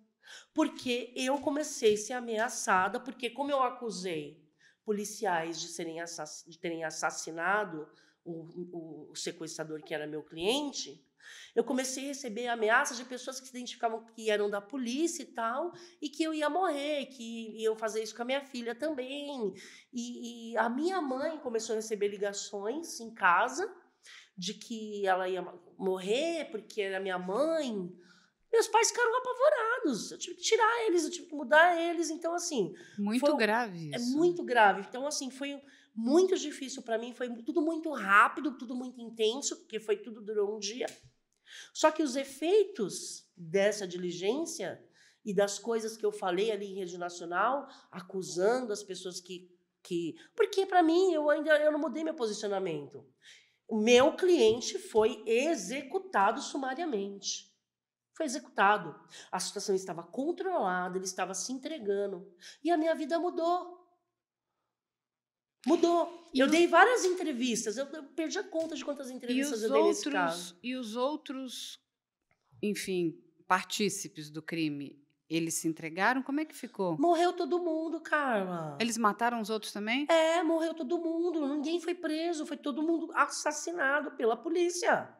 Porque eu comecei a ser ameaçada. Porque como eu acusei policiais de terem assassinado o sequestrador que era meu cliente, eu comecei a receber ameaças de pessoas que se identificavam que eram da polícia e tal, e que eu ia morrer, que iam fazer isso com a minha filha também. E a minha mãe começou a receber ligações em casa de que ela ia morrer porque era minha mãe. Meus pais ficaram apavorados. Eu tive que tirar eles, eu tive que mudar eles. Então, assim... Muito grave isso. É muito grave. Então, assim, foi muito difícil para mim. Foi tudo muito rápido, tudo muito intenso, porque tudo durou um dia. Só que os efeitos dessa diligência e das coisas que eu falei ali em rede nacional, acusando as pessoas que porque, para mim, eu não mudei meu posicionamento. O meu cliente foi executado sumariamente. Foi executado. A situação estava controlada, ele estava se entregando. E a minha vida mudou. Mudou. Eu dei várias entrevistas. Eu perdi a conta de quantas entrevistas eu dei nesse caso. E os outros, enfim, partícipes do crime, eles se entregaram? Como é que ficou? Morreu todo mundo, Carla. Eles mataram os outros também? Morreu todo mundo. Ninguém foi preso. Foi todo mundo assassinado pela polícia.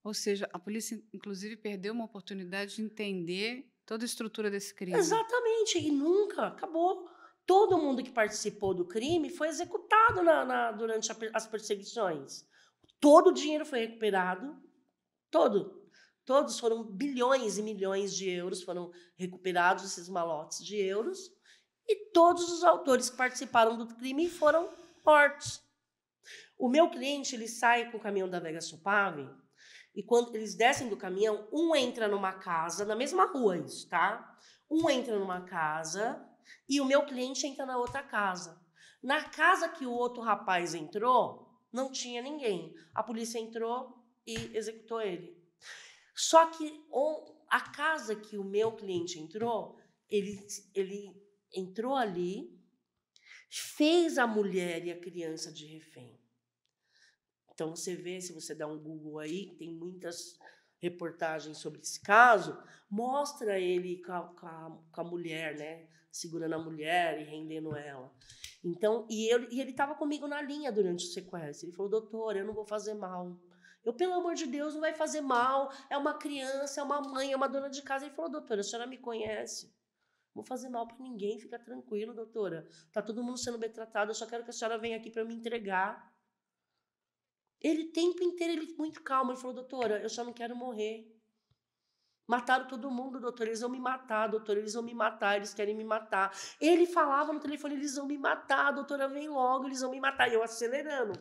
Ou seja, a polícia, inclusive, perdeu uma oportunidade de entender toda a estrutura desse crime. Exatamente. E nunca acabou. Todo mundo que participou do crime foi executado durante as perseguições. Todo o dinheiro foi recuperado. Todos foram bilhões e milhões de euros foram recuperados, esses malotes de euros. E todos os autores que participaram do crime foram mortos. O meu cliente, ele sai com o caminhão da Vega Supave, e quando eles descem do caminhão, um entra numa casa, na mesma rua isso, tá? Um entra numa casa e o meu cliente entra na outra casa. Na casa que o outro rapaz entrou, não tinha ninguém. A polícia entrou e executou ele. Só que a casa que o meu cliente entrou, ele entrou ali, fez a mulher e a criança de refém. Então, você vê, se você dá um Google aí, tem muitas reportagens sobre esse caso, mostra ele com a mulher, né? Segurando a mulher e rendendo ela. Então, e ele estava comigo na linha durante o sequestro. Ele falou, doutor, eu não vou fazer mal. Eu, pelo amor de Deus, não vai fazer mal. É uma criança, é uma mãe, é uma dona de casa. Ele falou, doutora, a senhora me conhece. Não vou fazer mal para ninguém, fica tranquilo, doutora. Tá todo mundo sendo bem tratado, eu só quero que a senhora venha aqui para me entregar. Ele, o tempo inteiro, ele muito calmo. Ele falou, doutora, eu só não quero morrer. Mataram todo mundo, doutora. Eles vão me matar, doutora. Eles vão me matar, eles querem me matar. Ele falava no telefone, eles vão me matar, doutora, vem logo, eles vão me matar. E eu acelerando.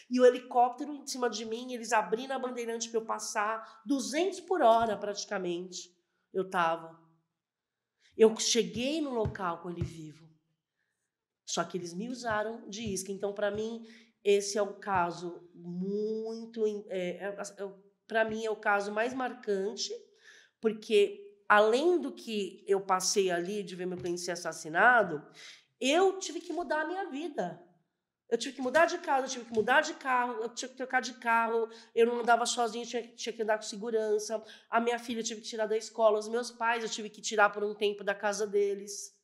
E o helicóptero em cima de mim, eles abrindo a bandeirante para eu passar. 200 por hora, praticamente, eu estava. Eu cheguei no local com ele vivo. Só que eles me usaram de isca. Então, para mim, esse é um caso muito... para mim, é o caso mais marcante, porque, além do que eu passei ali, de ver meu cliente ser assassinado, eu tive que mudar a minha vida. Eu tive que mudar de casa, eu tive que mudar de carro, eu tive que trocar de carro, eu não andava sozinha, tinha que andar com segurança. A minha filha eu tive que tirar da escola, os meus pais eu tive que tirar por um tempo da casa deles.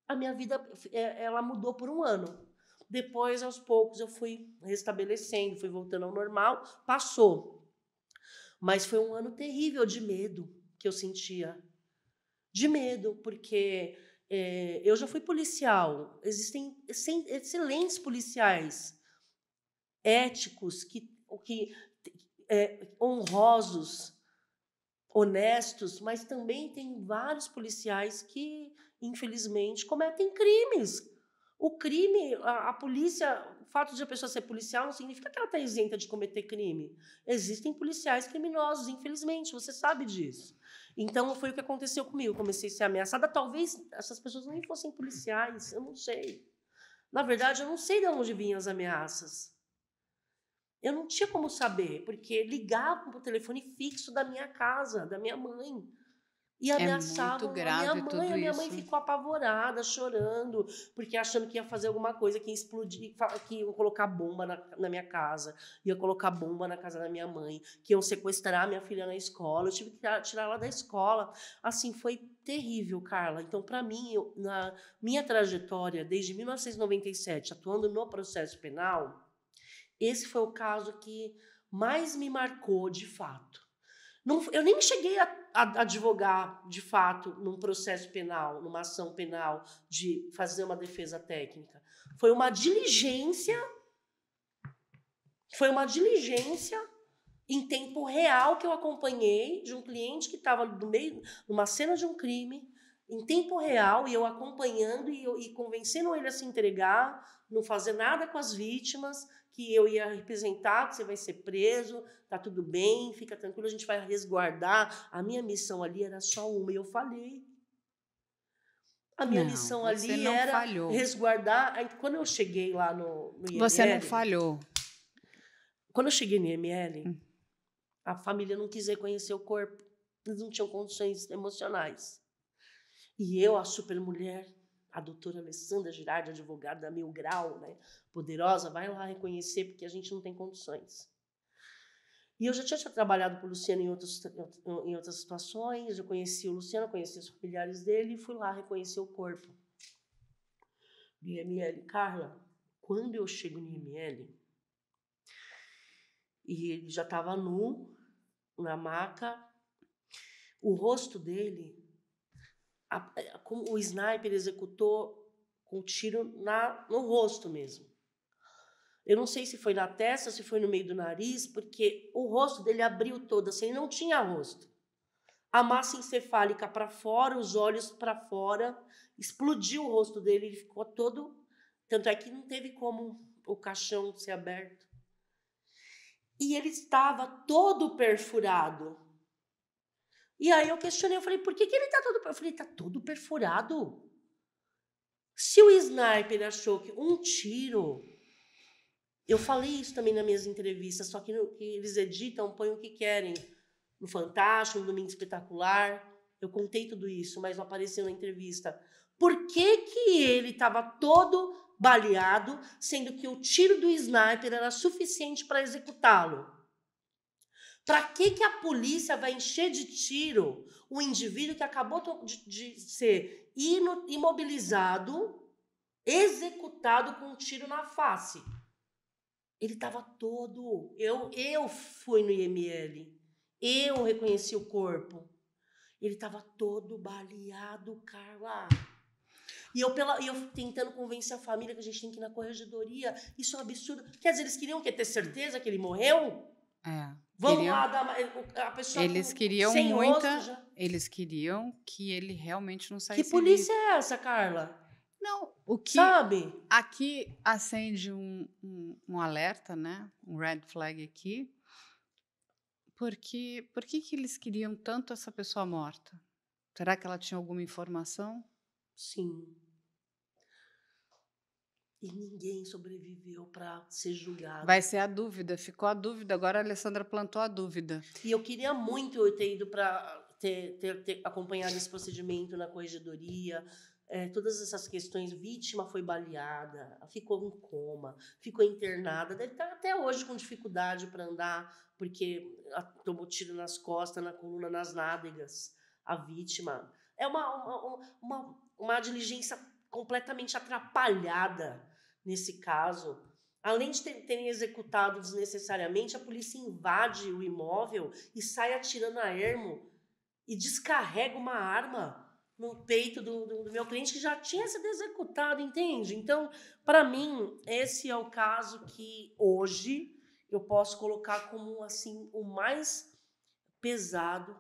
A minha vida, ela mudou por um ano. Depois, aos poucos, eu fui restabelecendo, fui voltando ao normal. Passou. Mas foi um ano terrível de medo que eu sentia. De medo, porque eu já fui policial. Existem excelentes policiais éticos, honrosos, honestos, mas também tem vários policiais que, infelizmente, cometem crimes. O crime, a polícia, o fato de a pessoa ser policial não significa que ela está isenta de cometer crime. Existem policiais criminosos, infelizmente, você sabe disso. Então, foi o que aconteceu comigo. Eu comecei a ser ameaçada. Talvez essas pessoas nem fossem policiais, eu não sei. Na verdade, eu não sei de onde vinham as ameaças. Eu não tinha como saber, porque ligavam para o telefone fixo da minha casa, da minha mãe. E ameaçavam muito grave a tudo minha mãe isso. ficou apavorada, chorando, porque achando que ia fazer alguma coisa, que ia explodir, que ia colocar bomba na minha casa, ia colocar bomba na casa da minha mãe, que iam sequestrar minha filha na escola. Eu tive que tirar ela da escola. Assim, foi terrível, Carla. Então, para mim, na minha trajetória, desde 1997, atuando no processo penal, esse foi o caso que mais me marcou de fato. Eu nem cheguei a advogar, de fato, num processo penal, numa ação penal, de fazer uma defesa técnica. Foi uma diligência em tempo real que eu acompanhei de um cliente que estava no meio, numa cena de um crime, em tempo real, e eu acompanhando e convencendo ele a se entregar, não fazer nada com as vítimas, que eu ia representar, que você vai ser preso, tá tudo bem, fica tranquilo, a gente vai resguardar. A minha missão ali era só uma, e eu falhei. A minha missão ali era resguardar. Quando eu cheguei lá no IML... Você não falhou. Quando eu cheguei no IML, a família não quis reconhecer o corpo. Eles não tinham condições emocionais. E eu, a super mulher, a doutora Alessandra Girardi, advogada da Mil Grau, né, poderosa, vai lá reconhecer, porque a gente não tem condições. E eu já tinha trabalhado com o Luciano em outras situações, eu conheci o Luciano, conheci os familiares dele e fui lá reconhecer o corpo do IML. Carla, quando eu chego no IML, e ele já estava nu, na maca, o rosto dele, como o sniper executou com tiro no rosto mesmo. Eu não sei se foi na testa, se foi no meio do nariz, porque o rosto dele abriu todo, assim, ele não tinha rosto. a massa encefálica para fora, os olhos para fora, explodiu o rosto dele, ele ficou todo... Tanto é que não teve como o caixão ser aberto. E ele estava todo perfurado. E aí eu questionei, eu falei, por que ele está todo perfurado? Eu falei, está todo perfurado? Se o sniper achou que um tiro... Eu falei isso também nas minhas entrevistas, só que eles editam, põem o que querem. No Fantástico, no Domingo Espetacular. Eu contei tudo isso, mas não apareceu na entrevista. Por que ele estava todo baleado, sendo que o tiro do sniper era suficiente para executá-lo? Para que a polícia vai encher de tiro o indivíduo que acabou de ser imobilizado, executado com um tiro na face? Ele estava todo... Eu fui no IML. Eu reconheci o corpo. Ele estava todo baleado, Carla. E eu tentando convencer a família que a gente tem que ir na corregedoria. Isso é um absurdo. Quer dizer, eles queriam ter certeza que ele morreu? Vamos lá dar a pessoa eles queriam sem muita, rosto já. Eles queriam que ele realmente não saísse Que polícia vivo. é essa, Carla? Não, o que... Sabe? Aqui acende um alerta, né? Um red flag aqui. Por que eles queriam tanto essa pessoa morta? Será que ela tinha alguma informação? Sim. E ninguém sobreviveu para ser julgado. Vai ser a dúvida, ficou a dúvida. Agora a Alessandra plantou a dúvida. E eu queria muito ter ido para ter acompanhado esse procedimento na corregedoria. Todas essas questões, vítima foi baleada, ficou em coma, ficou internada, deve estar até hoje com dificuldade para andar, porque tomou tiro nas costas, na coluna, nas nádegas, a vítima. É uma diligência completamente atrapalhada nesse caso. Além de terem executado desnecessariamente, a polícia invade o imóvel e sai atirando a ermo e descarrega uma arma no peito do meu cliente que já tinha sido executado, entende? Então, para mim, esse é o caso que hoje eu posso colocar como assim o mais pesado,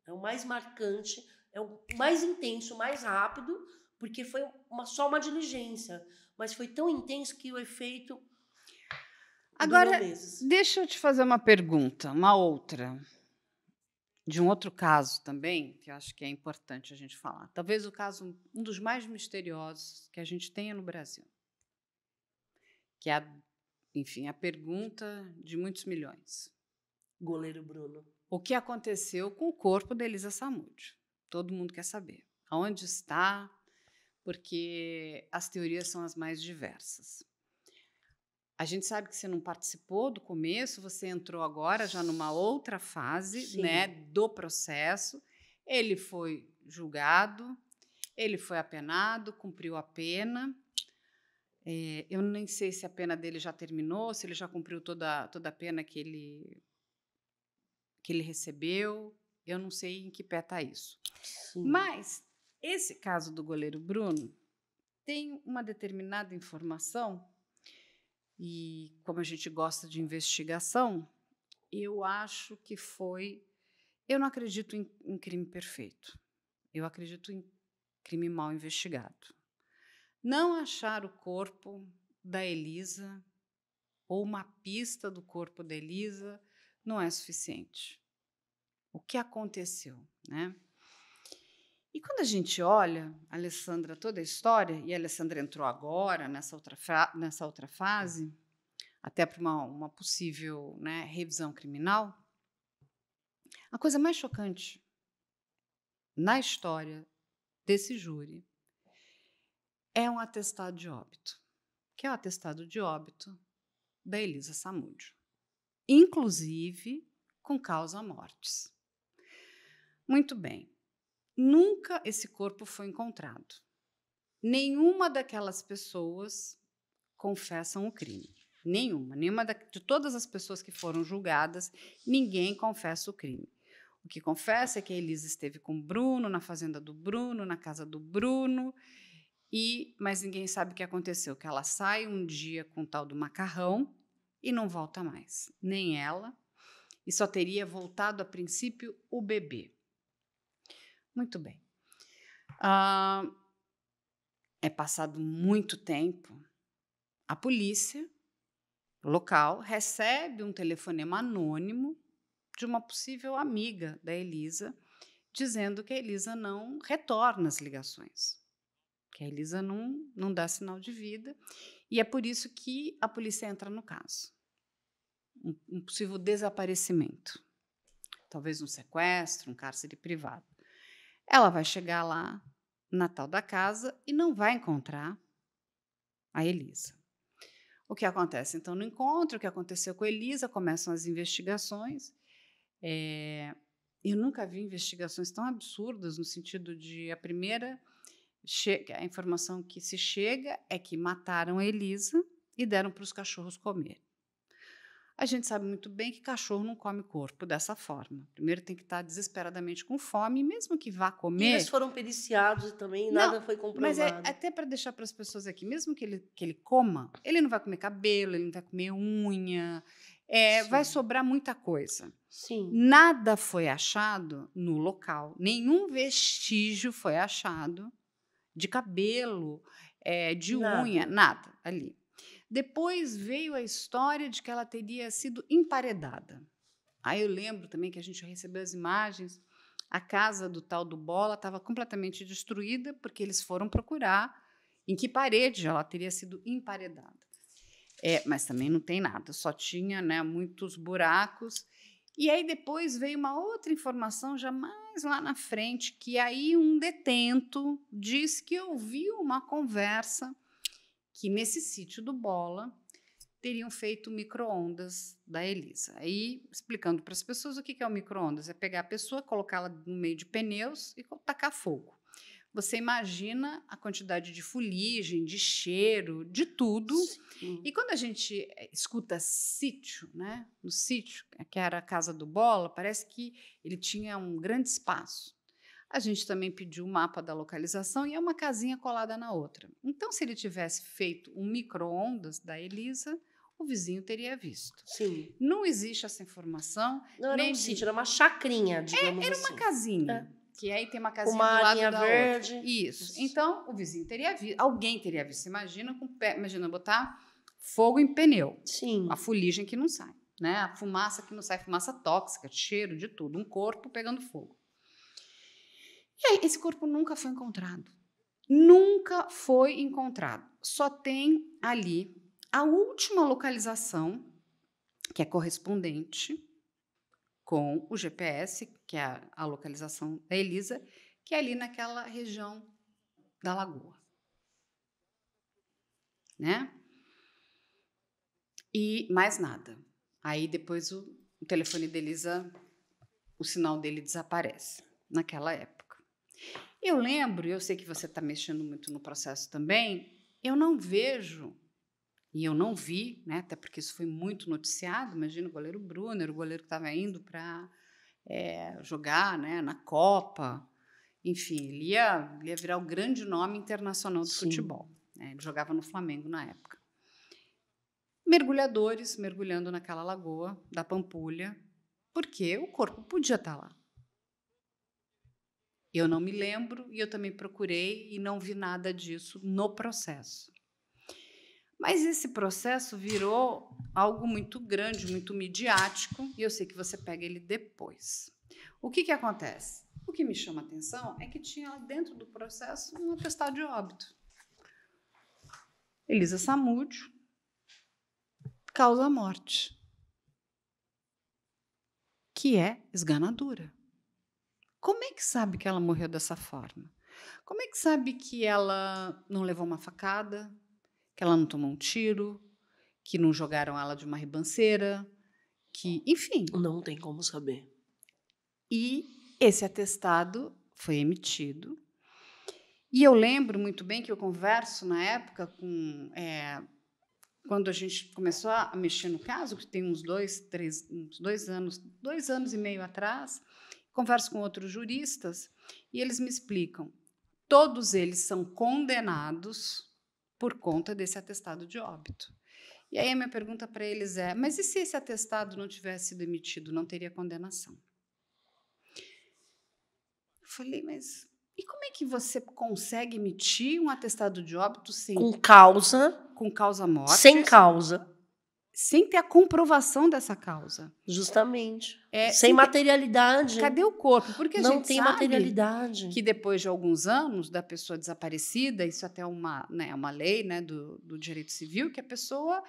é o mais marcante, é o mais intenso, o mais rápido, porque foi só uma diligência, mas foi tão intenso que o efeito Agora, durou meses. deixa eu te fazer uma pergunta, uma outra. De um outro caso também, que eu acho que é importante a gente falar. Talvez o caso, um dos mais misteriosos que a gente tenha no Brasil. Que é, enfim, a pergunta de muitos milhões. Goleiro Bruno. O que aconteceu com o corpo da Elisa Samúdio? Todo mundo quer saber. Aonde está? Porque as teorias são as mais diversas. A gente sabe que você não participou do começo, você entrou agora já numa outra fase, né, do processo. Ele foi julgado, ele foi apenado, cumpriu a pena. Eu nem sei se a pena dele já terminou, se ele já cumpriu toda a pena que ele recebeu. Eu não sei em que pé está isso. Sim. Mas esse caso do goleiro Bruno tem uma determinada informação. E como a gente gosta de investigação, eu acho que foi... Eu não acredito em crime perfeito. Eu acredito em crime mal investigado. Não achar o corpo da Elisa ou uma pista do corpo da Elisa não é suficiente. O que aconteceu, né? E quando a gente olha, Alessandra, toda a história, e a Alessandra entrou agora nessa outra fase, até para uma possível, né, revisão criminal, a coisa mais chocante na história desse júri é um atestado de óbito, que é o atestado de óbito da Elisa Samúdio, inclusive com causa mortis. Muito bem. Nunca esse corpo foi encontrado. Nenhuma daquelas pessoas confessam o crime. Nenhuma de todas as pessoas que foram julgadas, ninguém confessa o crime. O que confessa é que a Elisa esteve com o Bruno, na fazenda do Bruno, na casa do Bruno, mas ninguém sabe o que aconteceu, que ela sai um dia com o tal do macarrão e não volta mais. Nem ela, e só teria voltado, a princípio, o bebê. Muito bem. Ah, é passado muito tempo, a polícia local recebe um telefonema anônimo de uma possível amiga da Elisa, dizendo que a Elisa não retorna as ligações, que a Elisa não dá sinal de vida, e é por isso que a polícia entra no caso. Um possível desaparecimento, talvez um sequestro, um cárcere privado. Ela vai chegar lá na tal da casa e não vai encontrar a Elisa. O que acontece? Então, no encontro, o que aconteceu com a Elisa, começam as investigações. Eu nunca vi investigações tão absurdas, no sentido de a primeira, a informação que se chega é que mataram a Elisa e deram para os cachorros comer. A gente sabe muito bem que cachorro não come corpo dessa forma. Primeiro tem que estar desesperadamente com fome, e mesmo que vá comer... E eles foram periciados também, nada foi comprovado. Mas até para deixar para as pessoas aqui, mesmo que ele coma, ele não vai comer cabelo, ele não vai comer unha, vai sobrar muita coisa. Sim. Nada foi achado no local, nenhum vestígio foi achado de cabelo, de unha, nada ali. Depois veio a história de que ela teria sido emparedada. Aí eu lembro também que a gente recebeu as imagens, a casa do tal do Bola estava completamente destruída, porque eles foram procurar em que parede ela teria sido emparedada. Mas também não tem nada, só tinha, né, muitos buracos. E aí depois veio uma outra informação, já mais lá na frente, que aí um detento disse que ouviu uma conversa que nesse sítio do Bola teriam feito micro-ondas da Elisa. Aí, explicando para as pessoas o que é o micro-ondas, é pegar a pessoa, colocá-la no meio de pneus e tacar fogo. Você imagina a quantidade de fuligem, de cheiro, de tudo. Sim. E quando a gente escuta sítio, né, no sítio, que era a casa do Bola, parece que ele tinha um grande espaço. A gente também pediu o mapa da localização e é uma casinha colada na outra. Então, se ele tivesse feito um micro-ondas da Elisa, o vizinho teria visto. Sim. Não existe essa informação. Não era um sítio, era uma chacrinha, digamos assim. Era uma casinha. Que aí tem uma casinha uma do lado linha da verde. outra. Isso. Então, o vizinho teria visto, alguém teria visto. Imagina botar fogo em pneu. Sim. A fuligem que não sai, né? A fumaça que não sai, fumaça tóxica, cheiro de tudo, um corpo pegando fogo. E aí, esse corpo nunca foi encontrado. Nunca foi encontrado. Só tem ali a última localização, que é correspondente com o GPS, que é a localização da Elisa, que é ali naquela região da lagoa. Né? E mais nada. Aí depois o telefone da Elisa, o sinal dele desaparece naquela época. Eu lembro, eu sei que você está mexendo muito no processo também, eu não vejo, e eu não vi, né, até porque isso foi muito noticiado, imagina o goleiro Brunner, o goleiro que estava indo para jogar, né, na Copa, enfim, ele ia virar o grande nome internacional do futebol. Né, ele jogava no Flamengo na época. Mergulhadores mergulhando naquela lagoa da Pampulha, porque o corpo podia estar lá. Eu não me lembro e eu também procurei e não vi nada disso no processo. Mas esse processo virou algo muito grande, muito midiático, e eu sei que você pega ele depois. O que acontece? O que me chama a atenção é que tinha lá dentro do processo um atestado de óbito. Elisa Samúdio, causa morte, que é esganadura. Como é que sabe que ela morreu dessa forma? Como é que sabe que ela não levou uma facada, que ela não tomou um tiro, que não jogaram ela de uma ribanceira, que, enfim. Não tem como saber. E esse atestado foi emitido. E eu lembro muito bem que eu converso na época com... quando a gente começou a mexer no caso, que tem uns 2 anos e meio atrás, converso com outros juristas e eles me explicam. Todos eles são condenados por conta desse atestado de óbito. E aí a minha pergunta para eles é, mas e se esse atestado não tivesse sido emitido, não teria condenação? Falei, mas e como é que você consegue emitir um atestado de óbito Com causa, com causa morte? sem causa. Sem ter a comprovação dessa causa. Justamente. É, sem materialidade. Cadê o corpo? Porque a não gente tem sabe materialidade. que depois de alguns anos da pessoa desaparecida, isso até é uma lei, né, do direito civil, que a pessoa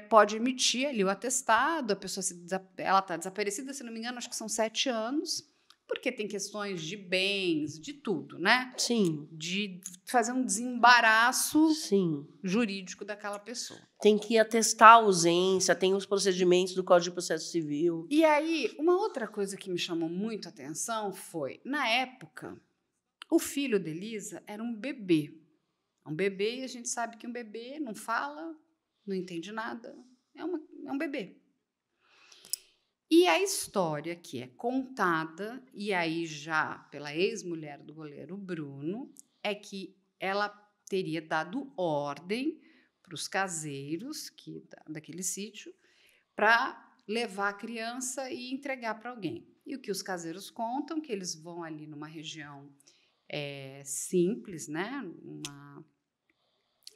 pode emitir ali o atestado, a pessoa ela está desaparecida, se não me engano, acho que são 7 anos, porque tem questões de bens, de tudo, né? Sim. De fazer um desembaraço Sim. jurídico daquela pessoa. Tem que atestar a ausência, tem os procedimentos do Código de Processo Civil. E aí, uma outra coisa que me chamou muito a atenção foi, na época, o filho de Elisa era um bebê. Um bebê, e a gente sabe que um bebê não fala, não entende nada, é um bebê. E a história que é contada, e aí já pela ex-mulher do goleiro Bruno, é que ela teria dado ordem para os caseiros daquele sítio para levar a criança e entregar para alguém. E o que os caseiros contam, que eles vão ali numa região simples, né,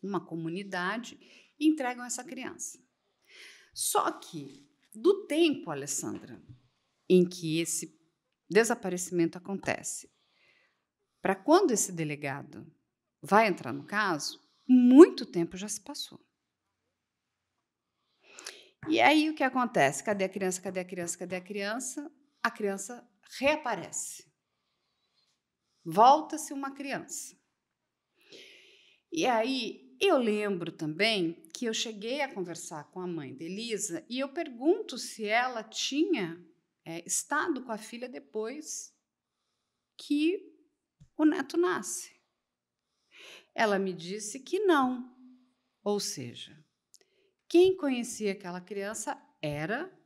uma comunidade, e entregam essa criança. Só que, do tempo, Alessandra, em que esse desaparecimento acontece, para quando esse delegado vai entrar no caso, muito tempo já se passou. E aí o que acontece? Cadê a criança? Cadê a criança? Cadê a criança? A criança reaparece. Volta-se uma criança. E aí eu lembro também que eu cheguei a conversar com a mãe de Elisa e eu pergunto se ela tinha estado com a filha depois que o neto nasce. Ela me disse que não. Ou seja, quem conhecia aquela criança era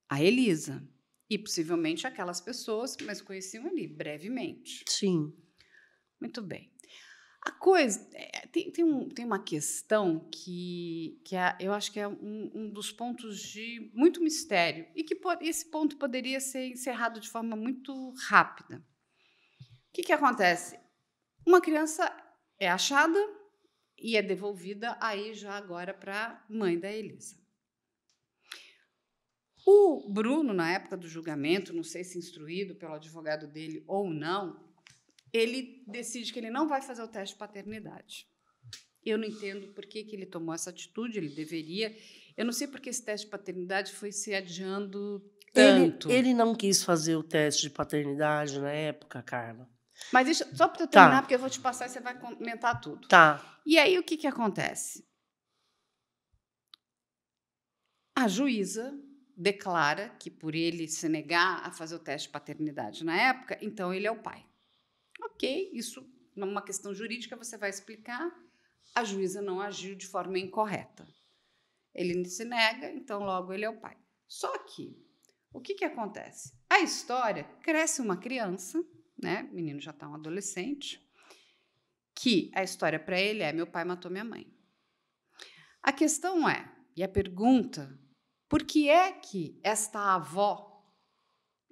a Elisa. E possivelmente aquelas pessoas, mas conheciam ali brevemente. Sim. Muito bem. A coisa tem uma questão que eu acho que é um dos pontos de muito mistério e que esse ponto poderia ser encerrado de forma muito rápida. O que acontece? Uma criança é achada e é devolvida aí já agora para a mãe da Elisa. O Bruno, na época do julgamento, não sei se instruído pelo advogado dele ou não, ele decide que ele não vai fazer o teste de paternidade. Eu não entendo por que ele tomou essa atitude, ele deveria. Eu não sei por que esse teste de paternidade foi se adiando tanto. Ele não quis fazer o teste de paternidade na época, Carla. Mas só para eu terminar, porque eu vou te passar e você vai comentar tudo. Tá. E aí o que acontece? A juíza declara que, por ele se negar a fazer o teste de paternidade na época, então ele é o pai. Ok, isso numa questão jurídica você vai explicar. A juíza não agiu de forma incorreta. Ele se nega, então logo ele é o pai. Só que, o que acontece? A história cresce uma criança, né? O menino já está um adolescente, que a história para ele é: meu pai matou minha mãe. A questão é, e a pergunta, por que é que esta avó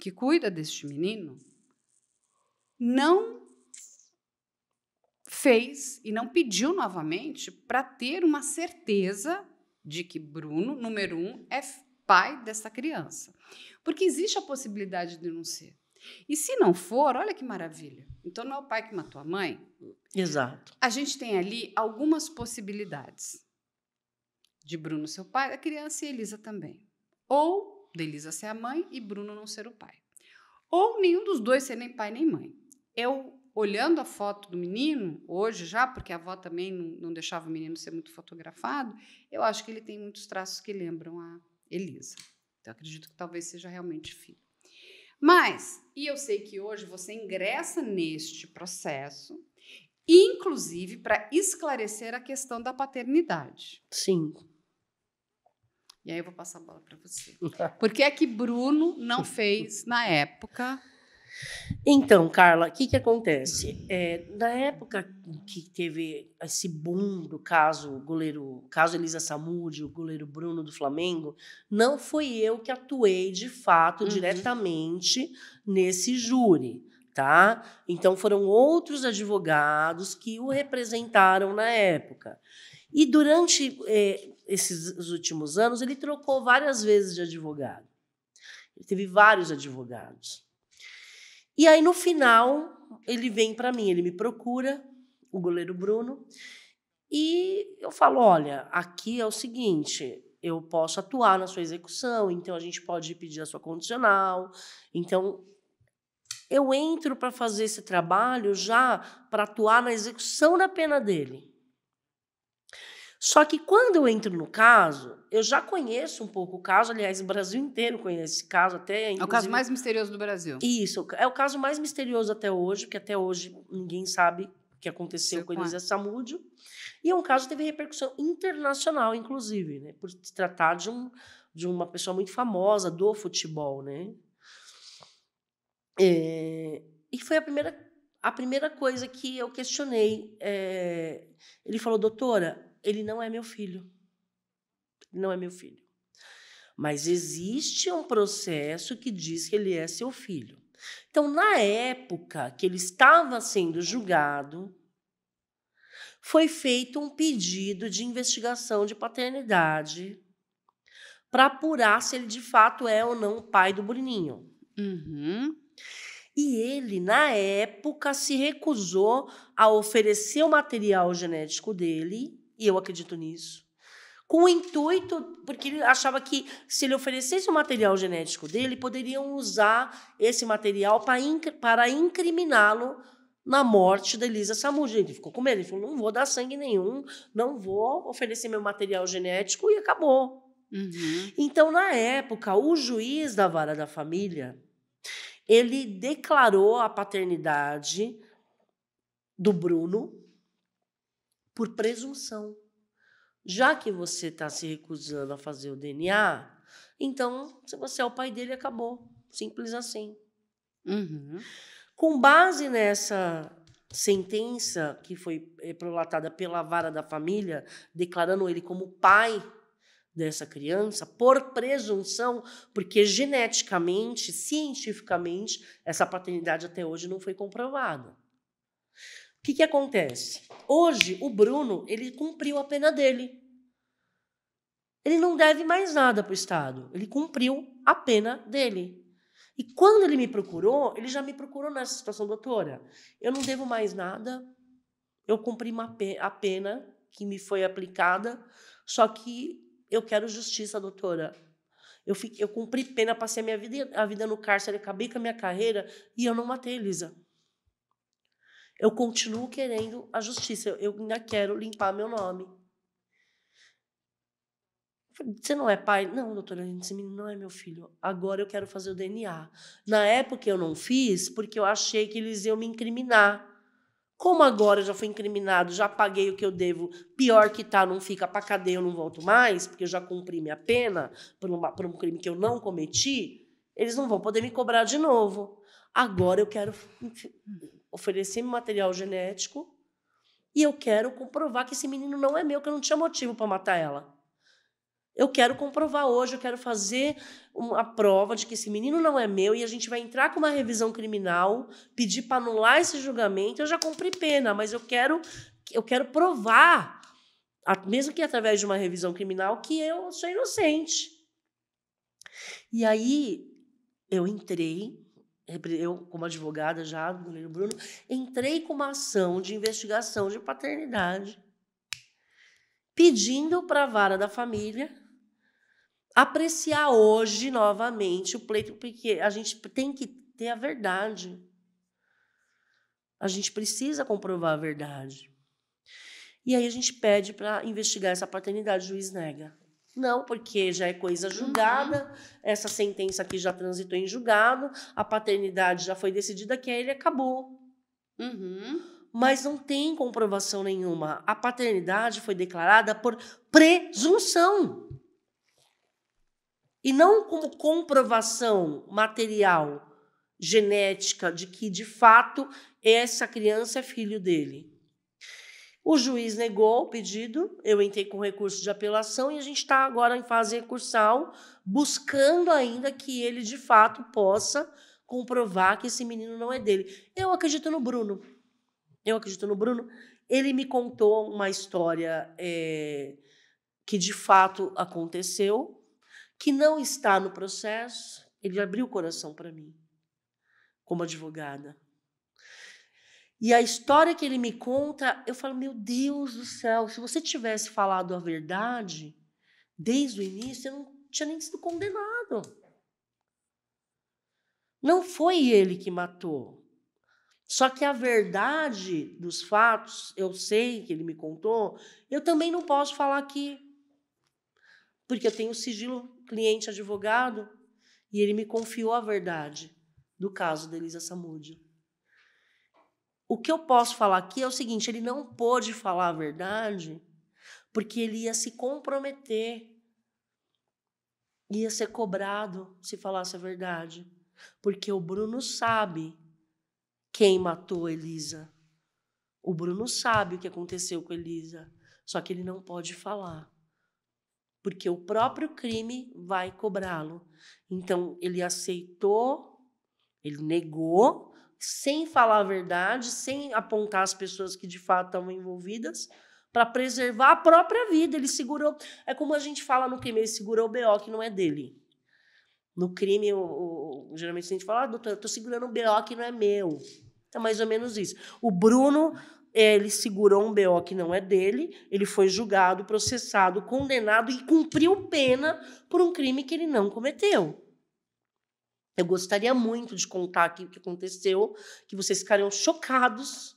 que cuida deste menino não fez e não pediu novamente para ter uma certeza de que Bruno, número 1, é pai dessa criança? Porque existe a possibilidade de não ser. E se não for, olha que maravilha. Então não é o pai que matou a mãe? Exato. A gente tem ali algumas possibilidades. De Bruno ser o pai da criança e Elisa também. Ou de Elisa ser a mãe e Bruno não ser o pai. Ou nenhum dos dois ser nem pai nem mãe. Eu, olhando a foto do menino, hoje já, porque a avó também não deixava o menino ser muito fotografado, eu acho que ele tem muitos traços que lembram a Elisa. Então, acredito que talvez seja realmente filho. Mas, e eu sei que hoje você ingressa neste processo, inclusive para esclarecer a questão da paternidade. Sim. E aí eu vou passar a bola para você. Por que é que Bruno não fez na época? Então, Carla, o que acontece? Na época que teve esse boom do caso Elisa Samúdio, o goleiro Bruno do Flamengo, não fui eu que atuei, de fato, diretamente nesse júri. tá? Então, foram outros advogados que o representaram na época. E durante esses últimos anos, ele trocou várias vezes de advogado. Ele teve vários advogados. E aí, no final, ele vem para mim, ele me procura, o goleiro Bruno, e eu falo, olha, aqui é o seguinte, eu posso atuar na sua execução, então a gente pode pedir a sua condicional. Então, eu entro para fazer esse trabalho já para atuar na execução da pena dele. Só que quando eu entro no caso, eu já conheço um pouco o caso, aliás, o Brasil inteiro conhece esse caso, até É o caso mais misterioso do Brasil. Isso, é o caso mais misterioso até hoje, porque até hoje ninguém sabe o que aconteceu com Elisa Samúdio. E é um caso que teve repercussão internacional, inclusive, né, por se tratar de uma pessoa muito famosa do futebol, né? E foi a primeira coisa que eu questionei. Ele falou, doutora, ele não é meu filho. Não é meu filho. Mas existe um processo que diz que ele é seu filho. Então, na época que ele estava sendo julgado, foi feito um pedido de investigação de paternidade para apurar se ele de fato é ou não o pai do Bruninho. Uhum. E ele, na época, se recusou a oferecer o material genético dele, e eu acredito nisso, com o intuito, porque ele achava que se ele oferecesse o material genético dele, poderiam usar esse material para incriminá-lo na morte da Elisa Samúdio. Ele ficou com medo, ele falou, não vou dar sangue nenhum, não vou oferecer meu material genético, e acabou. Uhum. Então, na época, o juiz da Vara da Família, ele declarou a paternidade do Bruno por presunção. Já que você está se recusando a fazer o DNA, então, se você é o pai dele, acabou. Simples assim. Uhum. Com base nessa sentença que foi prolatada pela Vara da Família, declarando ele como pai dessa criança, por presunção, porque geneticamente, cientificamente, essa paternidade até hoje não foi comprovada. O que acontece? Hoje, o Bruno, ele cumpriu a pena dele. Ele não deve mais nada para o Estado. Ele cumpriu a pena dele. E quando ele me procurou, ele já me procurou nessa situação, doutora, eu não devo mais nada, eu cumpri a pena que me foi aplicada, só que eu quero justiça, doutora. Eu cumpri pena, passei a vida no cárcere, acabei com a minha carreira e eu não matei a Elisa. Eu continuo querendo a justiça, eu ainda quero limpar meu nome. Você não é pai? Não, doutora, esse menino não é meu filho. Agora eu quero fazer o DNA. Na época eu não fiz porque eu achei que eles iam me incriminar. Como agora eu já fui incriminado, já paguei o que eu devo, pior que tá, não fica para cadeia, eu não volto mais, porque eu já cumpri minha pena por um crime que eu não cometi, eles não vão poder me cobrar de novo. Agora eu quero oferecer material genético e eu quero comprovar que esse menino não é meu, que eu não tinha motivo para matar ela. Eu quero comprovar hoje, eu quero fazer uma prova de que esse menino não é meu e a gente vai entrar com uma revisão criminal, pedir para anular esse julgamento. Eu já cumpri pena, mas eu quero provar, mesmo que através de uma revisão criminal, que eu sou inocente. E aí eu entrei, eu como advogada já, do goleiro Bruno, entrei com uma ação de investigação de paternidade, pedindo para a Vara da Família apreciar hoje, novamente, o pleito, porque a gente tem que ter a verdade. A gente precisa comprovar a verdade. E aí a gente pede para investigar essa paternidade, o juiz nega. Não, porque já é coisa julgada, essa sentença aqui já transitou em julgado, a paternidade já foi decidida, que aí ele acabou. Mas não tem comprovação nenhuma. A paternidade foi declarada por presunção. E não como comprovação material, genética, de que, de fato, essa criança é filho dele. O juiz negou o pedido, eu entrei com recurso de apelação e a gente está agora em fase recursal, buscando ainda que ele, de fato, possa comprovar que esse menino não é dele. Eu acredito no Bruno. Ele me contou uma história que de fato aconteceu, que não está no processo. Ele abriu o coração para mim, como advogada. E a história que ele me conta, eu falo, meu Deus do céu, se você tivesse falado a verdade desde o início, eu não tinha nem sido condenado. Não foi ele que matou. Só que a verdade dos fatos, eu sei que ele me contou, eu também não posso falar aqui. Porque eu tenho sigilo cliente-advogado e ele me confiou a verdade do caso da Elisa Samúdio. O que eu posso falar aqui é o seguinte, ele não pôde falar a verdade porque ele ia se comprometer, ia ser cobrado se falasse a verdade. Porque o Bruno sabe quem matou Elisa. O Bruno sabe o que aconteceu com Elisa, só que ele não pode falar, porque o próprio crime vai cobrá-lo. Então, ele aceitou, ele negou, sem falar a verdade, sem apontar as pessoas que de fato estavam envolvidas, para preservar a própria vida. Ele segurou. É como a gente fala no crime, ele segurou o BO que não é dele. No crime, geralmente a gente fala, doutor, eu estou segurando um BO que não é meu. É mais ou menos isso. O Bruno, ele segurou um BO que não é dele, ele foi julgado, processado, condenado e cumpriu pena por um crime que ele não cometeu. Eu gostaria muito de contar aqui o que aconteceu, que vocês ficariam chocados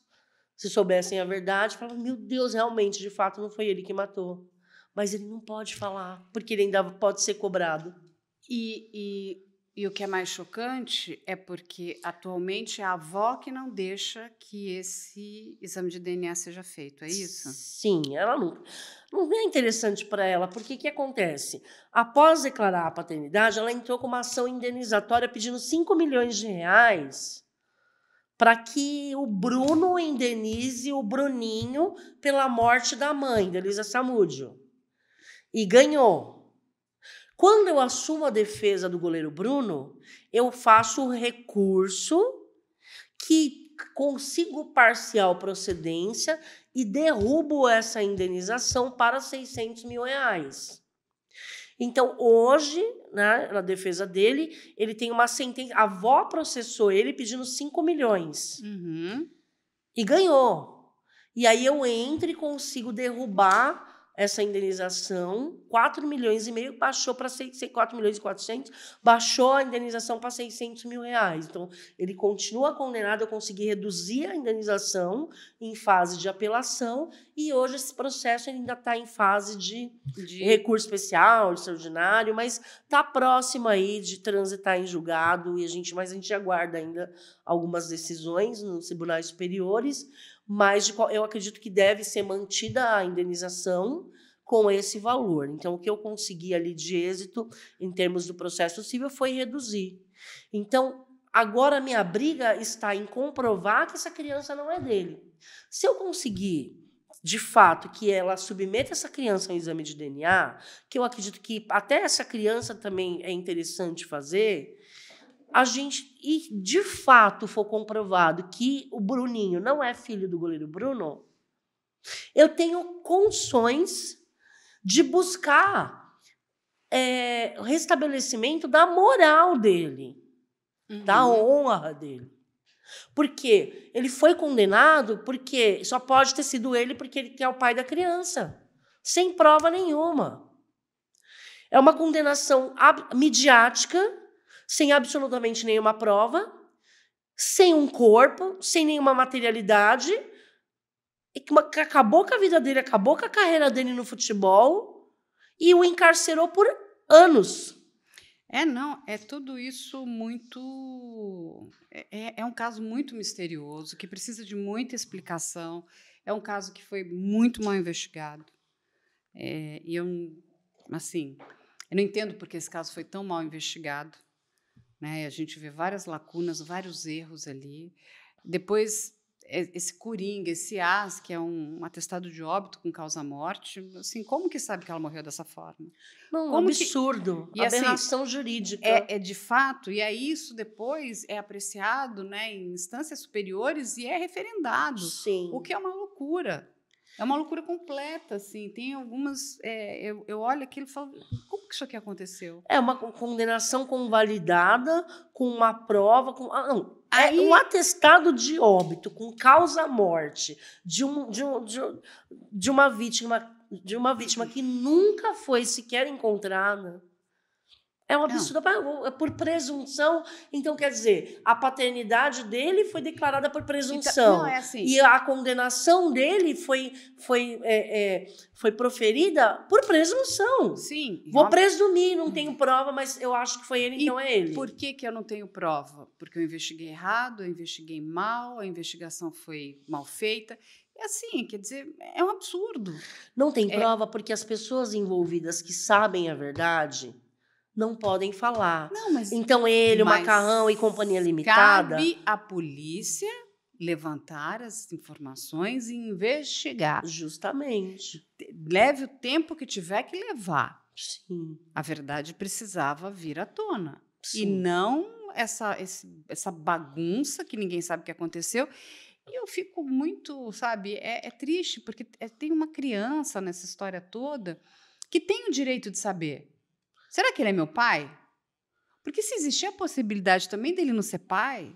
se soubessem a verdade. Falavam, meu Deus, realmente, de fato, não foi ele que matou. Mas ele não pode falar, porque ele ainda pode ser cobrado. E o que é mais chocante é porque, atualmente, é a avó que não deixa que esse exame de DNA seja feito, é isso? Sim, ela não é interessante para ela, porque o que acontece? Após declarar a paternidade, ela entrou com uma ação indenizatória pedindo 5 milhões de reais para que o Bruno indenize o Bruninho pela morte da mãe, da Elisa Samúdio. E ganhou. Quando eu assumo a defesa do goleiro Bruno, eu faço o recurso que consigo parcial procedência e derrubo essa indenização para 600 mil reais. Então, hoje, né, na defesa dele, ele tem uma sentença. A avó processou ele pedindo 5 milhões. Uhum. E ganhou. E aí eu entro e consigo derrubar essa indenização, 4 milhões e meio, baixou para 4 milhões e 400, baixou a indenização para 600 mil reais. Então, ele continua condenado, eu consegui reduzir a indenização em fase de apelação, e hoje esse processo ainda está em fase de recurso especial, extraordinário, mas está próximo aí de transitar em julgado, mas a gente aguarda ainda algumas decisões nos tribunais superiores, mas eu acredito que deve ser mantida a indenização com esse valor. Então, o que eu consegui ali de êxito, em termos do processo civil, foi reduzir. Então, agora a minha briga está em comprovar que essa criança não é dele. Se eu conseguir, de fato, que ela submeta essa criança a um exame de DNA, que eu acredito que até essa criança também é interessante fazer, e de fato for comprovado que o Bruninho não é filho do goleiro Bruno, eu tenho condições de buscar o restabelecimento da moral dele, da honra dele. Porque ele foi condenado porque só pode ter sido ele porque ele é o pai da criança, sem prova nenhuma. É uma condenação midiática, sem absolutamente nenhuma prova, sem um corpo, sem nenhuma materialidade, e que acabou com a vida dele, acabou com a carreira dele no futebol e o encarcerou por anos. Não, é tudo isso muito... É um caso muito misterioso, que precisa de muita explicação, é um caso que foi muito mal investigado. E eu não entendo porque esse caso foi tão mal investigado. Né? A gente vê várias lacunas, vários erros ali. Depois, esse coringa, esse as, que é um atestado de óbito com causa-morte, assim, como que sabe que ela morreu dessa forma? Não, Como absurdo. E, assim, Aberração jurídica. É de fato, e aí isso depois é apreciado, né, em instâncias superiores e é referendado, Sim. o que é uma loucura. É uma loucura completa, assim. Tem algumas... eu olho aquilo e falo, como que isso aqui aconteceu? É uma condenação convalidada, com uma prova... não, Aí, é um atestado de óbito, com causa-morte, de uma vítima que nunca foi sequer encontrada. É um absurdo. Por presunção. Então, quer dizer, a paternidade dele foi declarada por presunção. não, é assim. E a condenação dele foi proferida por presunção. Sim. Vou presumir, não tenho prova, mas eu acho que foi ele, então é ele. Por que eu não tenho prova? Porque eu investiguei errado, eu investiguei mal, a investigação foi mal feita. É assim, quer dizer, é um absurdo. Não tem prova porque as pessoas envolvidas que sabem a verdade não podem falar. Não, mas, então ele, o Macarrão e Companhia Limitada... Cabe à polícia levantar as informações e investigar. Justamente. Leve o tempo que tiver que levar. Sim. A verdade precisava vir à tona. Sim. E não essa bagunça que ninguém sabe o que aconteceu. E eu fico muito, sabe, é triste, porque tem uma criança nessa história toda que tem o direito de saber. Será que ele é meu pai? Porque se existir a possibilidade também dele não ser pai,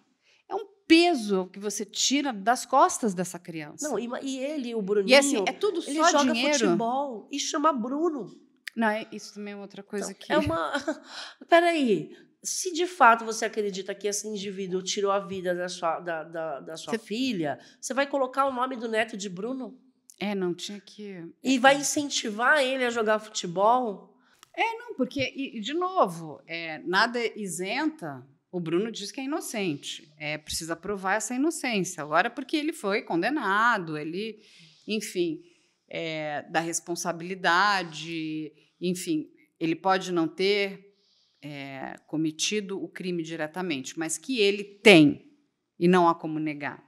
é um peso que você tira das costas dessa criança. Não, e ele, o Bruninho, e assim, é tudo ele só joga dinheiro. futebol e chama Bruno. Não, isso também é outra coisa então, que... É uma... Peraí, se de fato você acredita que esse indivíduo tirou a vida da sua filha, você vai colocar o nome do neto de Bruno? Não tinha que... E vai incentivar ele a jogar futebol? Não, porque, de novo, nada isenta. O Bruno diz que é inocente. Precisa provar essa inocência. Agora, porque ele foi condenado, ele, enfim, da responsabilidade, enfim, ele pode não ter cometido o crime diretamente, mas que ele tem, e não há como negar,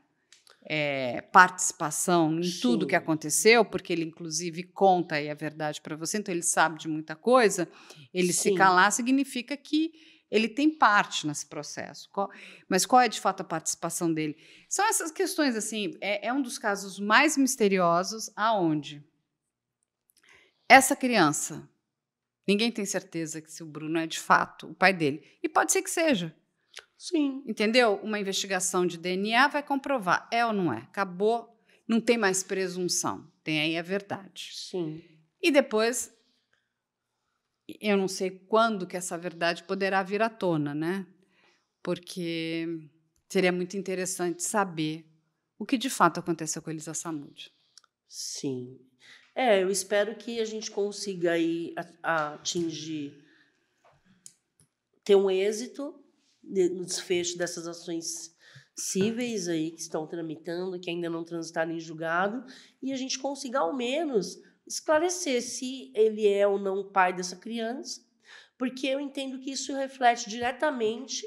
participação em tudo que aconteceu, porque ele, inclusive, conta aí a verdade para você, então ele sabe de muita coisa. Ele se calar significa que ele tem parte nesse processo. Mas qual é, de fato, a participação dele? São essas questões, assim, é um dos casos mais misteriosos aonde essa criança, ninguém tem certeza que se o Bruno é, de fato, o pai dele. E pode ser que seja. Sim. Entendeu? Uma investigação de DNA vai comprovar. É ou não é? Acabou, não tem mais presunção. Tem aí a verdade. Sim. E depois, eu não sei quando que essa verdade poderá vir à tona, né? Porque seria muito interessante saber o que de fato aconteceu com Elisa Samúdio. Sim. Eu espero que a gente consiga aí atingir, ter um êxito no desfecho dessas ações cíveis aí que estão tramitando, que ainda não transitaram em julgado, e a gente consiga, ao menos, esclarecer se ele é ou não o pai dessa criança, porque eu entendo que isso reflete diretamente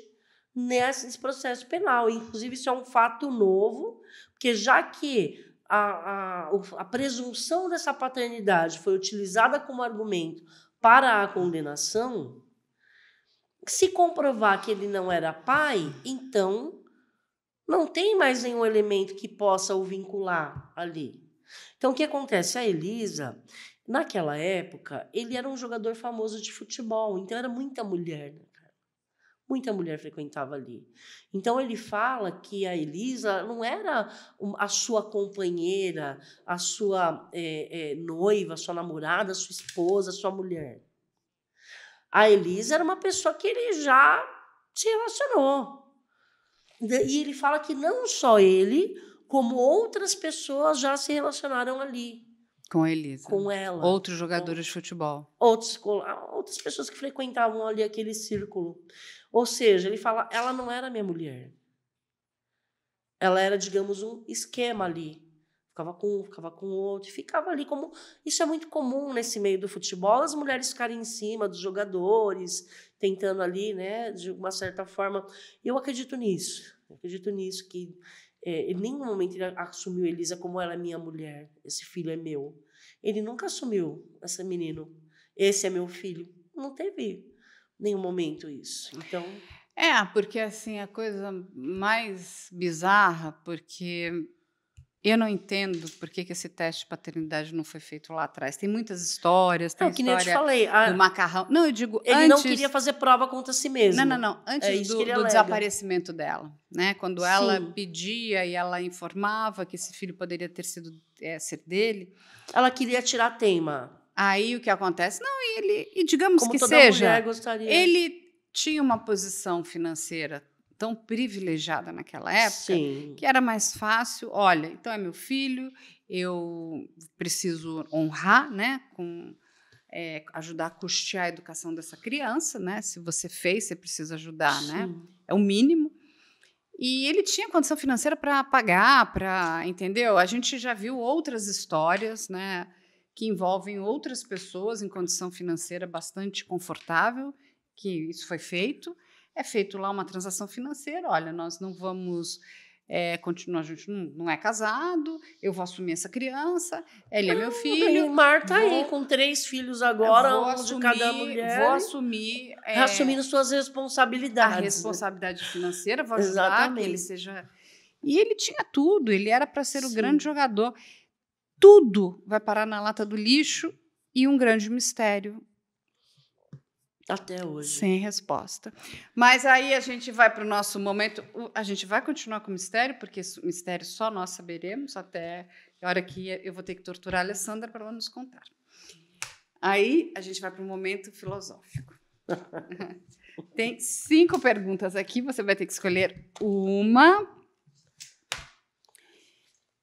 nesse processo penal. Inclusive, isso é um fato novo, porque já que a presunção dessa paternidade foi utilizada como argumento para a condenação, se comprovar que ele não era pai, então não tem mais nenhum elemento que possa o vincular ali. Então, o que acontece? A Elisa, naquela época, ele era um jogador famoso de futebol, então era muita mulher, né, cara? Muita mulher frequentava ali. Então, ele fala que a Elisa não era a sua companheira, a sua noiva, a sua namorada, a sua esposa, a sua mulher. A Elisa era uma pessoa que ele já se relacionou. E ele fala que não só ele, como outras pessoas já se relacionaram ali. Com a Elisa. Com ela. Outros jogadores de futebol. Outras pessoas que frequentavam ali aquele círculo. Ou seja, ele fala, ela não era minha mulher. Ela era, digamos, um esquema ali. Ficava com outro, ficava ali como... Isso é muito comum nesse meio do futebol, as mulheres ficarem em cima dos jogadores, tentando ali, né, de uma certa forma. Eu acredito nisso, que Em nenhum momento ele assumiu Elisa como ela é minha mulher, esse filho é meu. Ele nunca assumiu esse menino, esse é meu filho. Não teve nenhum momento isso. Então... Porque assim, a coisa mais bizarra, porque eu não entendo por que esse teste de paternidade não foi feito lá atrás. Tem muitas histórias, tem que nem eu te história falei, do macarrão. Não, eu digo ele antes... não queria fazer prova contra si mesmo. Não. Antes do desaparecimento dela, né? Quando ela pedia e ela informava que esse filho poderia ter sido ser dele. Ela queria tirar a teima. Aí o que acontece? Não, e digamos como que toda seja, mulher gostaria. Ele tinha uma posição financeira tão privilegiada naquela época, que era mais fácil. Olha, então é meu filho, eu preciso honrar, né, ajudar a custear a educação dessa criança, né? Se você fez, você precisa ajudar, né? É o mínimo. E ele tinha condição financeira para pagar, entendeu? A gente já viu outras histórias, né, que envolvem outras pessoas em condição financeira bastante confortável, que isso foi feito. É feito lá uma transação financeira. Olha, nós não vamos continuar, a gente não é casado, eu vou assumir essa criança, ele é meu filho. E Marta aí, com 3 filhos agora, um de cada mulher. Vou assumir... assumindo suas responsabilidades. A responsabilidade financeira, vou ajudar que ele seja... E ele tinha tudo, ele era para ser o grande jogador. Tudo vai parar na lata do lixo e um grande mistério. Até hoje. Sem resposta. Mas aí a gente vai para o nosso momento. A gente vai continuar com o mistério, porque esse mistério só nós saberemos, até a hora que eu vou ter que torturar a Alessandra para ela nos contar. Aí a gente vai para o momento filosófico. Tem 5 perguntas aqui, você vai ter que escolher uma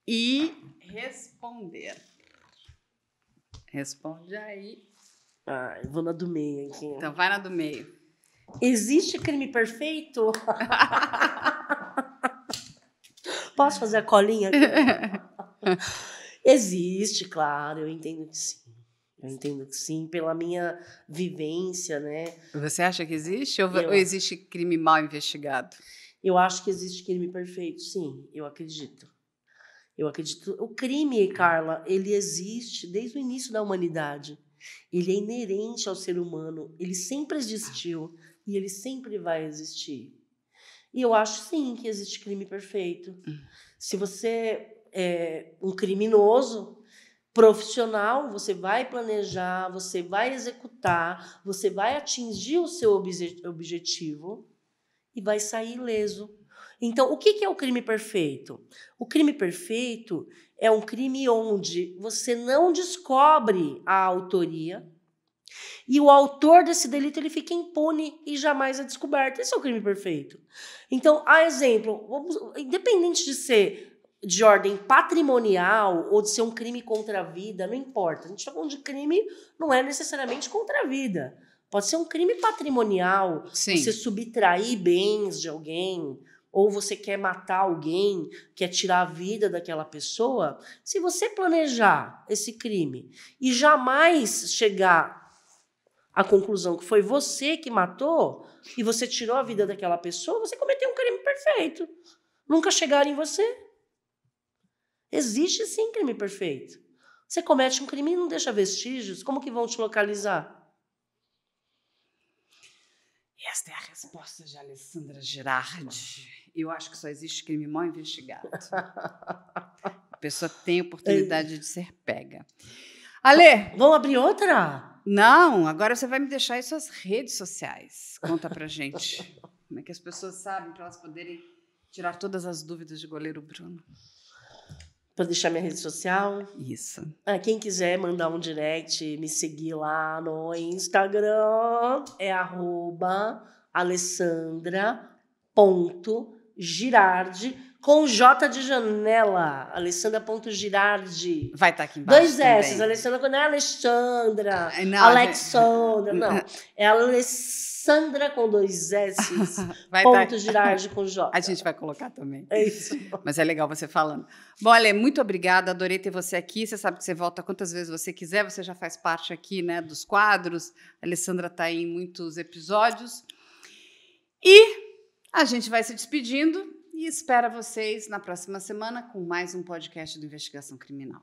e responder. Responde aí. Eu vou na do meio aqui. Então, vai na do meio. Existe crime perfeito? Posso fazer a colinha aqui? Existe, claro, eu entendo que sim. Eu entendo que sim, pela minha vivência, né? Você acha que existe ou existe crime mal investigado? Eu acho que existe crime perfeito, sim, eu acredito. Eu acredito. O crime, Carla, ele existe desde o início da humanidade. Ele é inerente ao ser humano, ele sempre existiu e ele sempre vai existir. E eu acho, sim, que existe crime perfeito. Se você é um criminoso profissional, você vai planejar, você vai executar, você vai atingir o seu objetivo e vai sair ileso. Então, o que é o crime perfeito? O crime perfeito é um crime onde você não descobre a autoria e o autor desse delito ele fica impune e jamais é descoberto. Esse é o crime perfeito. Então, a exemplo, independente de ser de ordem patrimonial ou de ser um crime contra a vida, não importa. A gente está falando de crime, não é necessariamente contra a vida. Pode ser um crime patrimonial, você subtrair bens de alguém, ou você quer matar alguém, quer tirar a vida daquela pessoa. Se você planejar esse crime e jamais chegar à conclusão que foi você que matou e você tirou a vida daquela pessoa, você cometeu um crime perfeito. Nunca chegaram em você. Existe sim crime perfeito. Você comete um crime e não deixa vestígios, como que vão te localizar? Esta é a resposta de Alessandra Girardi. Eu acho que só existe crime mal investigado. A pessoa tem oportunidade de ser pega. Alê! Vamos abrir outra? Não, agora você vai me deixar aí suas redes sociais. Conta pra gente. Como é que as pessoas sabem para elas poderem tirar todas as dúvidas de goleiro Bruno? Para deixar minha rede social? Isso. Quem quiser mandar um direct, me seguir lá no Instagram, é @alessandra.girardi, com J de janela. Alessandra.girardi. Vai estar aqui embaixo 2 S. Alessandra não é Alexandra. Não, Alexandra. Não. É Alessandra com 2 S. Ponto Girardi com J. A gente vai colocar também. É isso. Mas é legal você falando. Bom, Ale, muito obrigada. Adorei ter você aqui. Você sabe que você volta quantas vezes você quiser. Você já faz parte aqui, né, dos quadros. A Alessandra está aí em muitos episódios. E a gente vai se despedindo. e espera vocês na próxima semana com mais um podcast do Investigação Criminal.